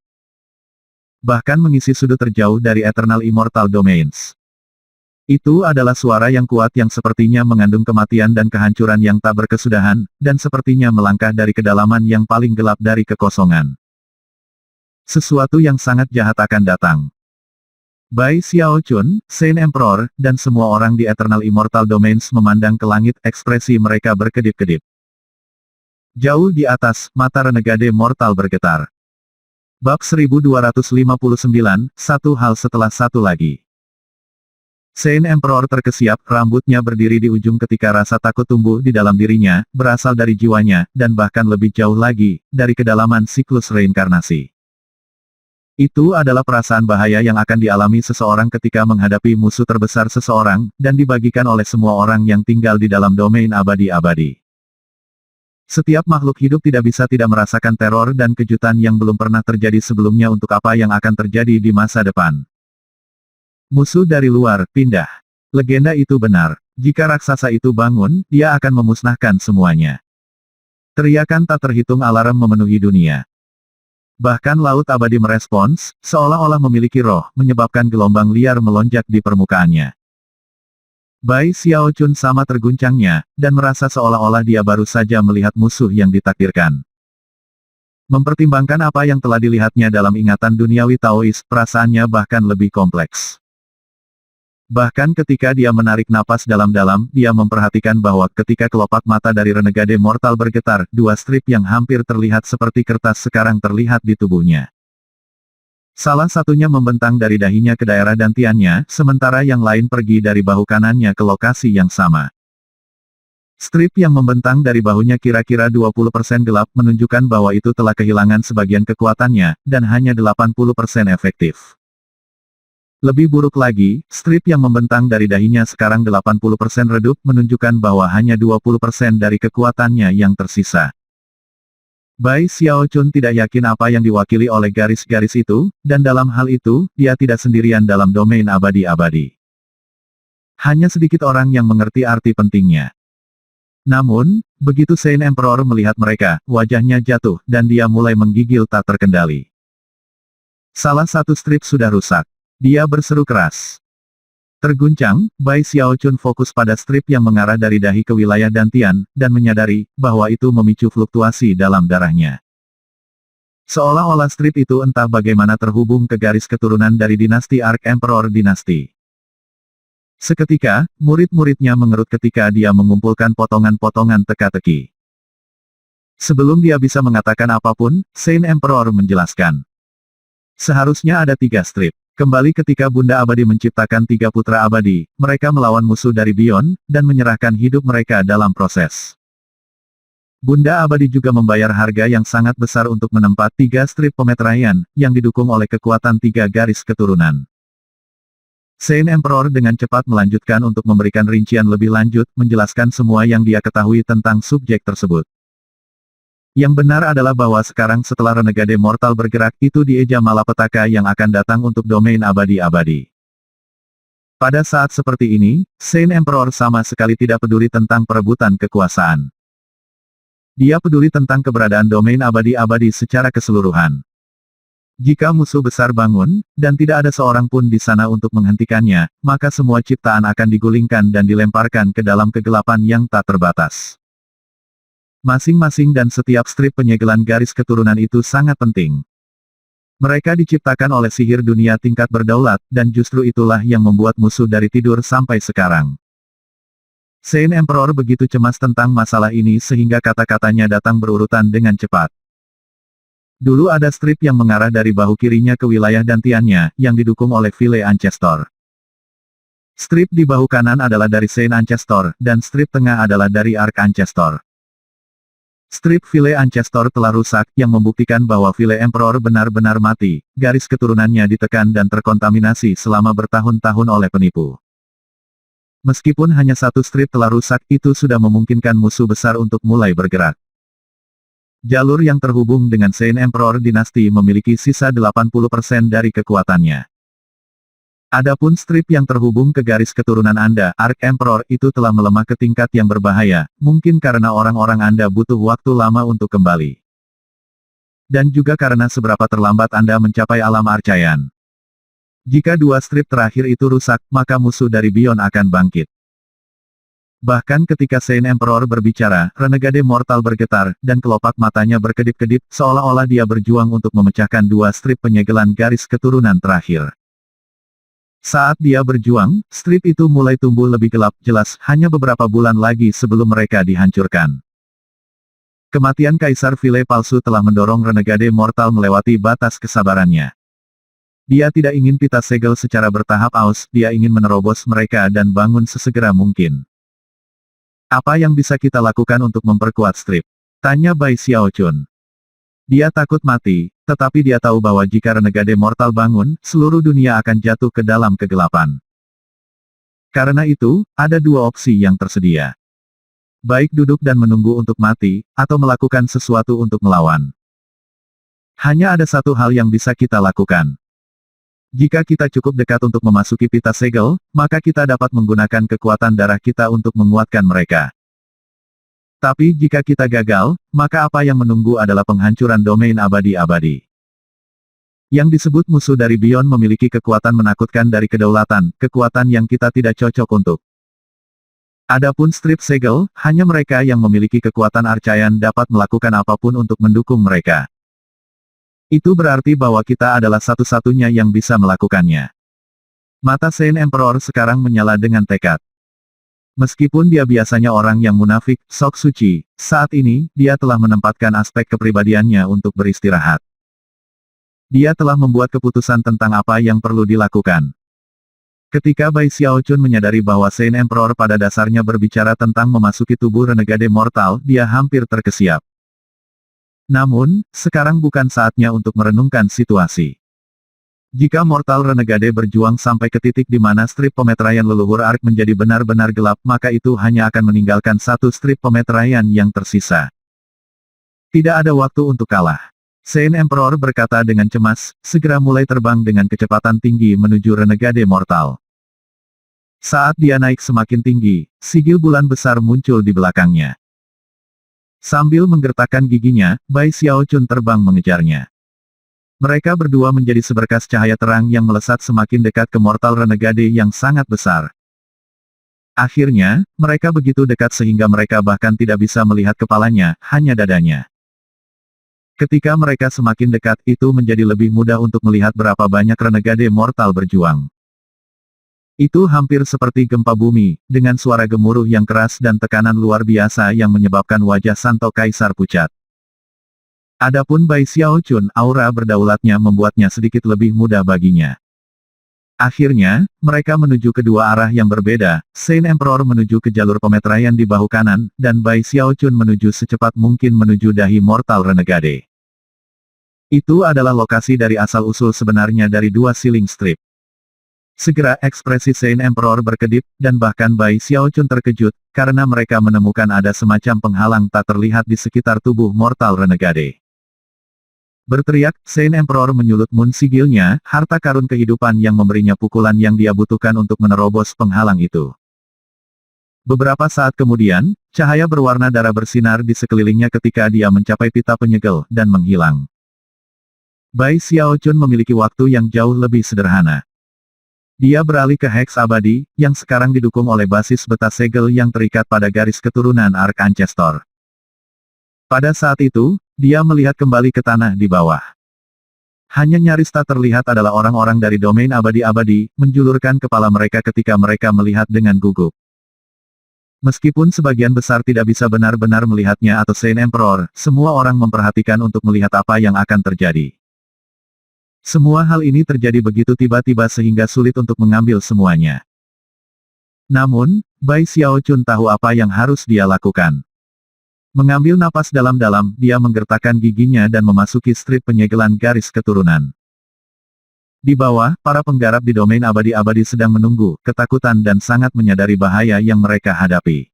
Bahkan mengisi sudut terjauh dari Eternal Immortal Domains. Itu adalah suara yang kuat yang sepertinya mengandung kematian dan kehancuran yang tak berkesudahan, dan sepertinya melangkah dari kedalaman yang paling gelap dari kekosongan. Sesuatu yang sangat jahat akan datang. Bai Xiaochun, Saint Emperor, dan semua orang di Eternal Immortal Domains memandang ke langit, ekspresi mereka berkedip-kedip. Jauh di atas, mata renegade mortal bergetar. Bab 1259, satu hal setelah satu lagi. Saint Emperor terkesiap, rambutnya berdiri di ujung ketika rasa takut tumbuh di dalam dirinya, berasal dari jiwanya, dan bahkan lebih jauh lagi, dari kedalaman siklus reinkarnasi. Itu adalah perasaan bahaya yang akan dialami seseorang ketika menghadapi musuh terbesar seseorang, dan dibagikan oleh semua orang yang tinggal di dalam domain abadi-abadi. Setiap makhluk hidup tidak bisa tidak merasakan teror dan kejutan yang belum pernah terjadi sebelumnya untuk apa yang akan terjadi di masa depan. Musuh dari luar, pindah. Legenda itu benar. Jika raksasa itu bangun, dia akan memusnahkan semuanya. Teriakan tak terhitung alarm memenuhi dunia. Bahkan Laut Abadi merespons, seolah-olah memiliki roh, menyebabkan gelombang liar melonjak di permukaannya. Bai Xiaochun sama terguncangnya, dan merasa seolah-olah dia baru saja melihat musuh yang ditakdirkan. Mempertimbangkan apa yang telah dilihatnya dalam ingatan duniawi Taois, perasaannya bahkan lebih kompleks. Bahkan ketika dia menarik napas dalam-dalam, dia memperhatikan bahwa ketika kelopak mata dari renegade mortal bergetar, dua strip yang hampir terlihat seperti kertas sekarang terlihat di tubuhnya. Salah satunya membentang dari dahinya ke daerah dantiannya, sementara yang lain pergi dari bahu kanannya ke lokasi yang sama. Strip yang membentang dari bahunya kira-kira 20% gelap menunjukkan bahwa itu telah kehilangan sebagian kekuatannya, dan hanya 80% efektif. Lebih buruk lagi, strip yang membentang dari dahinya sekarang 80% redup menunjukkan bahwa hanya 20% dari kekuatannya yang tersisa. Bai Xiaochun tidak yakin apa yang diwakili oleh garis-garis itu, dan dalam hal itu, dia tidak sendirian dalam domain abadi-abadi. Hanya sedikit orang yang mengerti arti pentingnya. Namun, begitu Saint Emperor melihat mereka, wajahnya jatuh, dan dia mulai menggigil tak terkendali. Salah satu strip sudah rusak. Dia berseru keras. Terguncang, Bai Xiaochun fokus pada strip yang mengarah dari dahi ke wilayah dantian, dan menyadari bahwa itu memicu fluktuasi dalam darahnya. Seolah-olah strip itu entah bagaimana terhubung ke garis keturunan dari dinasti Ark Emperor dinasti. Seketika, murid-muridnya mengerut ketika dia mengumpulkan potongan-potongan teka-teki. Sebelum dia bisa mengatakan apapun, Saint Emperor menjelaskan. Seharusnya ada 3 strip. Kembali ketika Bunda Abadi menciptakan 3 putra abadi, mereka melawan musuh dari Beyond, dan menyerahkan hidup mereka dalam proses. Bunda Abadi juga membayar harga yang sangat besar untuk menempat 3 strip pemeteraian, yang didukung oleh kekuatan 3 garis keturunan. Saint Emperor dengan cepat melanjutkan untuk memberikan rincian lebih lanjut, menjelaskan semua yang dia ketahui tentang subjek tersebut. Yang benar adalah bahwa sekarang setelah renegade mortal bergerak, itu dieja malapetaka yang akan datang untuk domain abadi-abadi. Pada saat seperti ini, Saint Emperor sama sekali tidak peduli tentang perebutan kekuasaan. Dia peduli tentang keberadaan domain abadi-abadi secara keseluruhan. Jika musuh besar bangun, dan tidak ada seorang pun di sana untuk menghentikannya, maka semua ciptaan akan digulingkan dan dilemparkan ke dalam kegelapan yang tak terbatas. Masing-masing dan setiap strip penyegelan garis keturunan itu sangat penting. Mereka diciptakan oleh sihir dunia tingkat berdaulat, dan justru itulah yang membuat musuh dari tidur sampai sekarang. Saint Emperor begitu cemas tentang masalah ini sehingga kata-katanya datang berurutan dengan cepat. Dulu ada strip yang mengarah dari bahu kirinya ke wilayah dantiannya, yang didukung oleh File Ancestor. Strip di bahu kanan adalah dari Saint Ancestor, dan strip tengah adalah dari Ark Ancestor. Strip File Ancestor telah rusak, yang membuktikan bahwa File Emperor benar-benar mati, garis keturunannya ditekan dan terkontaminasi selama bertahun-tahun oleh penipu. Meskipun hanya 1 strip telah rusak, itu sudah memungkinkan musuh besar untuk mulai bergerak. Jalur yang terhubung dengan Saint Emperor dinasti memiliki sisa 80% dari kekuatannya. Adapun strip yang terhubung ke garis keturunan Anda, Ark Emperor, itu telah melemah ke tingkat yang berbahaya, mungkin karena orang-orang Anda butuh waktu lama untuk kembali. Dan juga karena seberapa terlambat Anda mencapai alam arcayan. Jika 2 strip terakhir itu rusak, maka musuh dari Beyond akan bangkit. Bahkan ketika Saint Emperor berbicara, renegade mortal bergetar, dan kelopak matanya berkedip-kedip, seolah-olah dia berjuang untuk memecahkan 2 strip penyegelan garis keturunan terakhir. Saat dia berjuang, strip itu mulai tumbuh lebih gelap, jelas, hanya beberapa bulan lagi sebelum mereka dihancurkan. Kematian Kaisar File palsu telah mendorong renegade mortal melewati batas kesabarannya. Dia tidak ingin pita segel secara bertahap aus, dia ingin menerobos mereka dan bangun sesegera mungkin. Apa yang bisa kita lakukan untuk memperkuat strip? Tanya Bai Xiaochun. Dia takut mati, tetapi dia tahu bahwa jika renegade mortal bangun, seluruh dunia akan jatuh ke dalam kegelapan. Karena itu, ada 2 opsi yang tersedia. Baik duduk dan menunggu untuk mati, atau melakukan sesuatu untuk melawan. Hanya ada satu hal yang bisa kita lakukan. Jika kita cukup dekat untuk memasuki pita segel, maka kita dapat menggunakan kekuatan darah kita untuk menguatkan mereka. Tapi jika kita gagal, maka apa yang menunggu adalah penghancuran domain abadi-abadi. Yang disebut musuh dari Beyond memiliki kekuatan menakutkan dari kedaulatan, kekuatan yang kita tidak cocok untuk. Adapun strip segel, hanya mereka yang memiliki kekuatan arcayan dapat melakukan apapun untuk mendukung mereka. Itu berarti bahwa kita adalah satu-satunya yang bisa melakukannya. Mata Saint Emperor sekarang menyala dengan tekad. Meskipun dia biasanya orang yang munafik, sok suci, saat ini, dia telah menempatkan aspek kepribadiannya untuk beristirahat. Dia telah membuat keputusan tentang apa yang perlu dilakukan. Ketika Bai Xiaochun menyadari bahwa Saint Emperor pada dasarnya berbicara tentang memasuki tubuh renegade mortal, dia hampir terkesiap. Namun, sekarang bukan saatnya untuk merenungkan situasi. Jika mortal renegade berjuang sampai ke titik di mana strip pemeteraian leluhur Ark menjadi benar-benar gelap, maka itu hanya akan meninggalkan 1 strip pemeteraian yang tersisa. Tidak ada waktu untuk kalah. Saint Emperor berkata dengan cemas, segera mulai terbang dengan kecepatan tinggi menuju renegade mortal. Saat dia naik semakin tinggi, sigil bulan besar muncul di belakangnya. Sambil menggertakkan giginya, Bai Xiaochun terbang mengejarnya. Mereka berdua menjadi seberkas cahaya terang yang melesat semakin dekat ke mortal renegade yang sangat besar. Akhirnya, mereka begitu dekat sehingga mereka bahkan tidak bisa melihat kepalanya, hanya dadanya. Ketika mereka semakin dekat, itu menjadi lebih mudah untuk melihat berapa banyak renegade mortal berjuang. Itu hampir seperti gempa bumi, dengan suara gemuruh yang keras dan tekanan luar biasa yang menyebabkan wajah Santo Kaisar pucat. Adapun Bai Xiaochun, aura berdaulatnya membuatnya sedikit lebih mudah baginya. Akhirnya, mereka menuju kedua arah yang berbeda, Saint Emperor menuju ke jalur pemeteraian di bahu kanan, dan Bai Xiaochun menuju secepat mungkin menuju dahi mortal renegade. Itu adalah lokasi dari asal-usul sebenarnya dari dua Sealing Strip. Segera ekspresi Saint Emperor berkedip, dan bahkan Bai Xiaochun terkejut, karena mereka menemukan ada semacam penghalang tak terlihat di sekitar tubuh mortal renegade. Berteriak, Saint Emperor menyulut Moon sigilnya, harta karun kehidupan yang memberinya pukulan yang dia butuhkan untuk menerobos penghalang itu. Beberapa saat kemudian, cahaya berwarna darah bersinar di sekelilingnya ketika dia mencapai pita penyegel, dan menghilang. Bai Xiaochun memiliki waktu yang jauh lebih sederhana. Dia beralih ke Hex Abadi, yang sekarang didukung oleh basis beta segel yang terikat pada garis keturunan Ark Ancestor. Pada saat itu, dia melihat kembali ke tanah di bawah. Hanya nyaris tak terlihat adalah orang-orang dari domain abadi-abadi, menjulurkan kepala mereka ketika mereka melihat dengan gugup. Meskipun sebagian besar tidak bisa benar-benar melihatnya atau Saint Emperor, semua orang memperhatikan untuk melihat apa yang akan terjadi. Semua hal ini terjadi begitu tiba-tiba sehingga sulit untuk mengambil semuanya. Namun, Bai Xiaochun tahu apa yang harus dia lakukan. Mengambil napas dalam-dalam, dia menggertakkan giginya dan memasuki strip penyegelan garis keturunan. Di bawah, para penggarap di domain abadi-abadi sedang menunggu, ketakutan dan sangat menyadari bahaya yang mereka hadapi.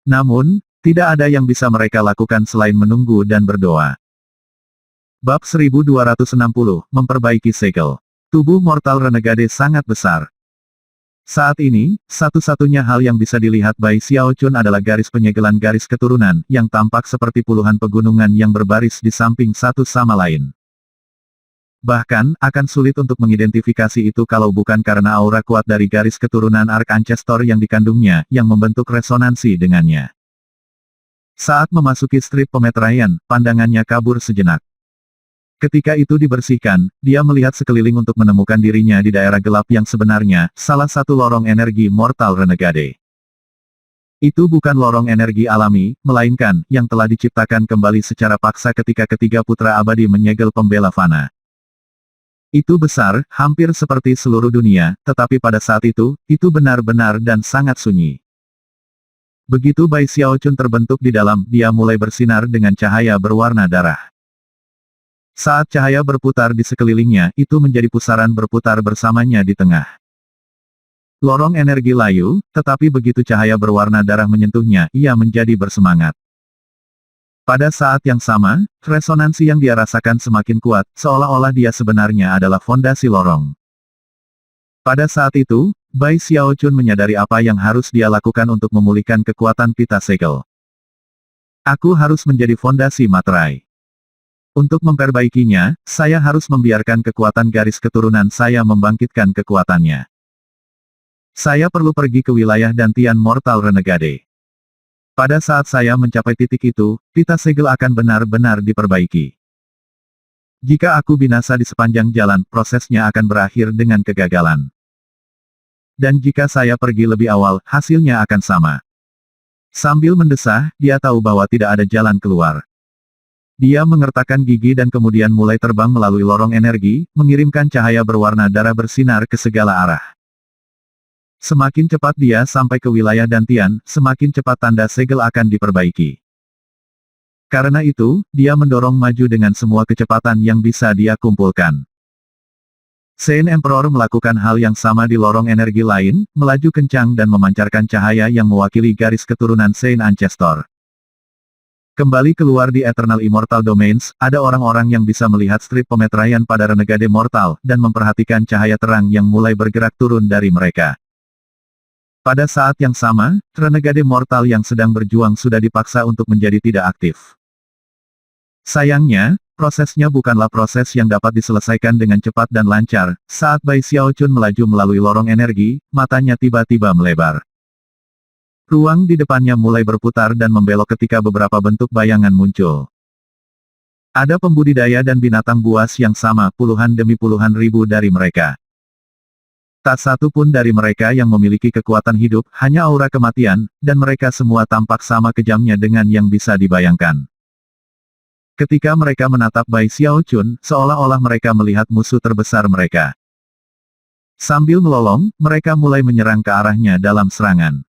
Namun, tidak ada yang bisa mereka lakukan selain menunggu dan berdoa. Bab 1260, memperbaiki segel. Tubuh mortal renegade sangat besar. Saat ini, satu-satunya hal yang bisa dilihat Bai Xiaochun adalah garis penyegelan garis keturunan, yang tampak seperti puluhan pegunungan yang berbaris di samping satu sama lain. Bahkan, akan sulit untuk mengidentifikasi itu kalau bukan karena aura kuat dari garis keturunan Ark Ancestor yang dikandungnya, yang membentuk resonansi dengannya. Saat memasuki strip pemeteraian, pandangannya kabur sejenak. Ketika itu dibersihkan, dia melihat sekeliling untuk menemukan dirinya di daerah gelap yang sebenarnya, salah satu lorong energi mortal renegade. Itu bukan lorong energi alami, melainkan, yang telah diciptakan kembali secara paksa ketika ketiga putra abadi menyegel pembela fana. Itu besar, hampir seperti seluruh dunia, tetapi pada saat itu benar-benar dan sangat sunyi. Begitu Bai Xiaochun terbentuk di dalam, dia mulai bersinar dengan cahaya berwarna darah. Saat cahaya berputar di sekelilingnya, itu menjadi pusaran berputar bersamanya di tengah. Lorong energi layu, tetapi begitu cahaya berwarna darah menyentuhnya, ia menjadi bersemangat. Pada saat yang sama, resonansi yang dia rasakan semakin kuat, seolah-olah dia sebenarnya adalah fondasi lorong. Pada saat itu, Bai Xiaochun menyadari apa yang harus dia lakukan untuk memulihkan kekuatan pita segel. Aku harus menjadi fondasi materai. Untuk memperbaikinya, saya harus membiarkan kekuatan garis keturunan saya membangkitkan kekuatannya. Saya perlu pergi ke wilayah dantian mortal renegade. Pada saat saya mencapai titik itu, pita segel akan benar-benar diperbaiki. Jika aku binasa di sepanjang jalan, prosesnya akan berakhir dengan kegagalan. Dan jika saya pergi lebih awal, hasilnya akan sama. Sambil mendesah, dia tahu bahwa tidak ada jalan keluar. Dia mengertakkan gigi dan kemudian mulai terbang melalui lorong energi, mengirimkan cahaya berwarna darah bersinar ke segala arah. Semakin cepat dia sampai ke wilayah dantian, semakin cepat tanda segel akan diperbaiki. Karena itu, dia mendorong maju dengan semua kecepatan yang bisa dia kumpulkan. Saint Emperor melakukan hal yang sama di lorong energi lain, melaju kencang dan memancarkan cahaya yang mewakili garis keturunan Saint Ancestor. Kembali keluar di Eternal Immortal Domains, ada orang-orang yang bisa melihat strip pemeteraian pada Renegade Mortal, dan memperhatikan cahaya terang yang mulai bergerak turun dari mereka. Pada saat yang sama, Renegade Mortal yang sedang berjuang sudah dipaksa untuk menjadi tidak aktif. Sayangnya, prosesnya bukanlah proses yang dapat diselesaikan dengan cepat dan lancar. Saat Bai Xiaochun melaju melalui lorong energi, matanya tiba-tiba melebar. Ruang di depannya mulai berputar dan membelok ketika beberapa bentuk bayangan muncul. Ada pembudidaya dan binatang buas yang sama, puluhan demi puluhan ribu dari mereka. Tak satu pun dari mereka yang memiliki kekuatan hidup, hanya aura kematian, dan mereka semua tampak sama kejamnya dengan yang bisa dibayangkan. Ketika mereka menatap Bai Xiaochun, seolah-olah mereka melihat musuh terbesar mereka. Sambil melolong, mereka mulai menyerang ke arahnya dalam serangan.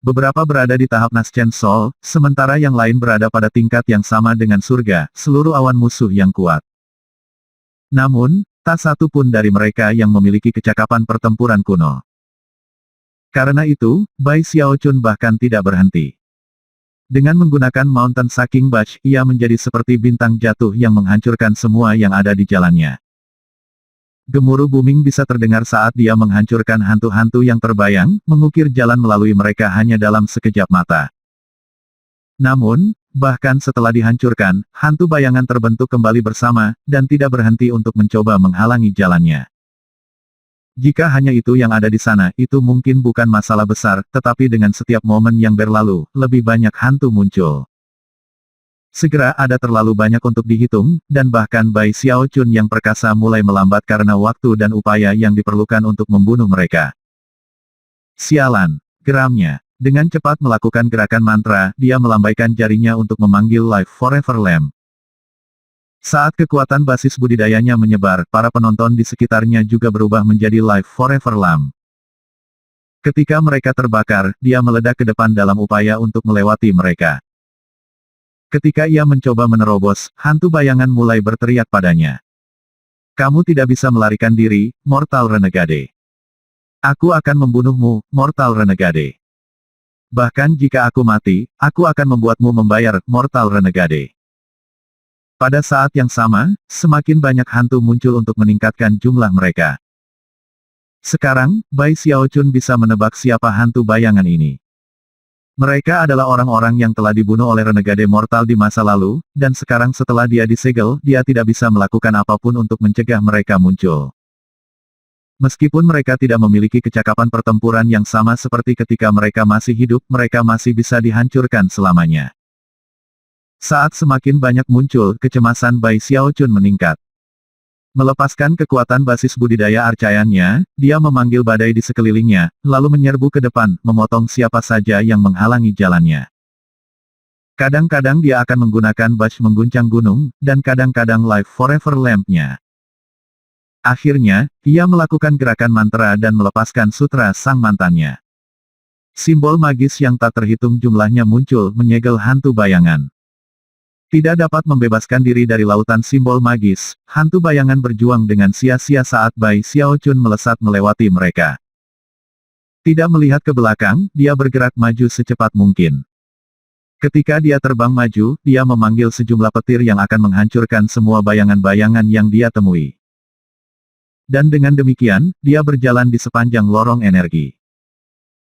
Beberapa berada di tahap Naschen Soul, sementara yang lain berada pada tingkat yang sama dengan surga, seluruh awan musuh yang kuat. Namun, tak satu pun dari mereka yang memiliki kecakapan pertempuran kuno. Karena itu, Bai Xiaochun bahkan tidak berhenti. Dengan menggunakan Mountain Sucking Badge, ia menjadi seperti bintang jatuh yang menghancurkan semua yang ada di jalannya. Gemuruh booming bisa terdengar saat dia menghancurkan hantu-hantu yang terbayang, mengukir jalan melalui mereka hanya dalam sekejap mata. Namun, bahkan setelah dihancurkan, hantu bayangan terbentuk kembali bersama, dan tidak berhenti untuk mencoba menghalangi jalannya. Jika hanya itu yang ada di sana, itu mungkin bukan masalah besar, tetapi dengan setiap momen yang berlalu, lebih banyak hantu muncul. Segera ada terlalu banyak untuk dihitung, dan bahkan Bai Xiaochun yang perkasa mulai melambat karena waktu dan upaya yang diperlukan untuk membunuh mereka. Sialan, geramnya. Dengan cepat melakukan gerakan mantra, dia melambaikan jarinya untuk memanggil Life Forever Lamp. Saat kekuatan basis budidayanya menyebar, para penonton di sekitarnya juga berubah menjadi Life Forever Lamp. Ketika mereka terbakar, dia meledak ke depan dalam upaya untuk melewati mereka. Ketika ia mencoba menerobos, hantu bayangan mulai berteriak padanya. Kamu tidak bisa melarikan diri, Mortal Renegade. Aku akan membunuhmu, Mortal Renegade. Bahkan jika aku mati, aku akan membuatmu membayar, Mortal Renegade. Pada saat yang sama, semakin banyak hantu muncul untuk meningkatkan jumlah mereka. Sekarang, Bai Xiaochun bisa menebak siapa hantu bayangan ini. Mereka adalah orang-orang yang telah dibunuh oleh Renegade Mortal di masa lalu, dan sekarang setelah dia disegel, dia tidak bisa melakukan apapun untuk mencegah mereka muncul. Meskipun mereka tidak memiliki kecakapan pertempuran yang sama seperti ketika mereka masih hidup, mereka masih bisa dihancurkan selamanya. Saat semakin banyak muncul, kecemasan Bai Xiaochun meningkat. Melepaskan kekuatan basis budidaya arcayannya, dia memanggil badai di sekelilingnya, lalu menyerbu ke depan, memotong siapa saja yang menghalangi jalannya. Kadang-kadang dia akan menggunakan badge mengguncang gunung, dan kadang-kadang Life Forever Lamp-nya. Akhirnya, ia melakukan gerakan mantra dan melepaskan sutra sang mantannya. Simbol magis yang tak terhitung jumlahnya muncul menyegel hantu bayangan. Tidak dapat membebaskan diri dari lautan simbol magis, hantu bayangan berjuang dengan sia-sia saat Bai Xiaochun melesat melewati mereka. Tidak melihat ke belakang, dia bergerak maju secepat mungkin. Ketika dia terbang maju, dia memanggil sejumlah petir yang akan menghancurkan semua bayangan-bayangan yang dia temui. Dan dengan demikian, dia berjalan di sepanjang lorong energi.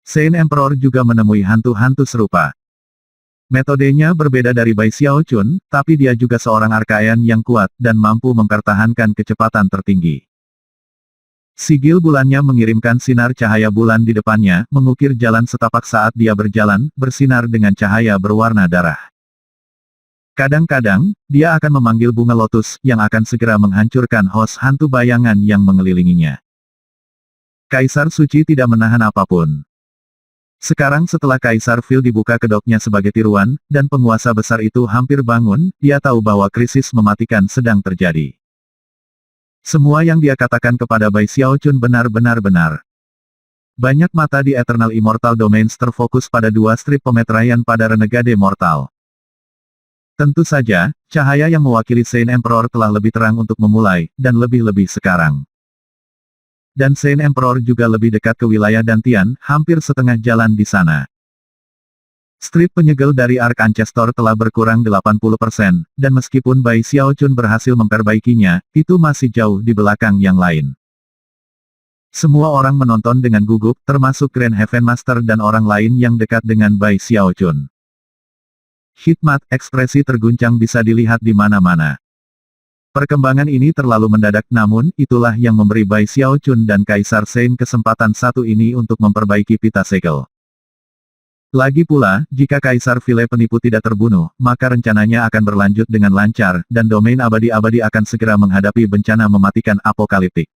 Saint Emperor juga menemui hantu-hantu serupa. Metodenya berbeda dari Bai Xiaochun, tapi dia juga seorang Archaean yang kuat, dan mampu mempertahankan kecepatan tertinggi. Sigil bulannya mengirimkan sinar cahaya bulan di depannya, mengukir jalan setapak saat dia berjalan, bersinar dengan cahaya berwarna darah. Kadang-kadang, dia akan memanggil bunga lotus, yang akan segera menghancurkan hos hantu bayangan yang mengelilinginya. Kaisar Suci tidak menahan apapun. Sekarang setelah Kaisar Phil dibuka kedoknya sebagai tiruan, dan penguasa besar itu hampir bangun, dia tahu bahwa krisis mematikan sedang terjadi. Semua yang dia katakan kepada Bai Xiaochun benar-benar benar. Banyak mata di Eternal Immortal Domains terfokus pada dua strip pemeteraian pada Renegade Mortal. Tentu saja, cahaya yang mewakili Saint Emperor telah lebih terang untuk memulai, dan lebih-lebih sekarang. Dan Saint Emperor juga lebih dekat ke wilayah Dantian, hampir setengah jalan di sana. Strip penyegel dari Ark Ancestor telah berkurang 80%, dan meskipun Bai Xiaochun berhasil memperbaikinya, itu masih jauh di belakang yang lain. Semua orang menonton dengan gugup, termasuk Grand Heaven Master dan orang lain yang dekat dengan Bai Xiaochun. Hikmat, ekspresi terguncang bisa dilihat di mana-mana. Perkembangan ini terlalu mendadak, namun itulah yang memberi Bai Xiaochun dan Kaisar Sein kesempatan satu ini untuk memperbaiki pita segel. Lagi pula, jika Kaisar Vile penipu tidak terbunuh, maka rencananya akan berlanjut dengan lancar, dan domain abadi-abadi akan segera menghadapi bencana mematikan apokaliptik.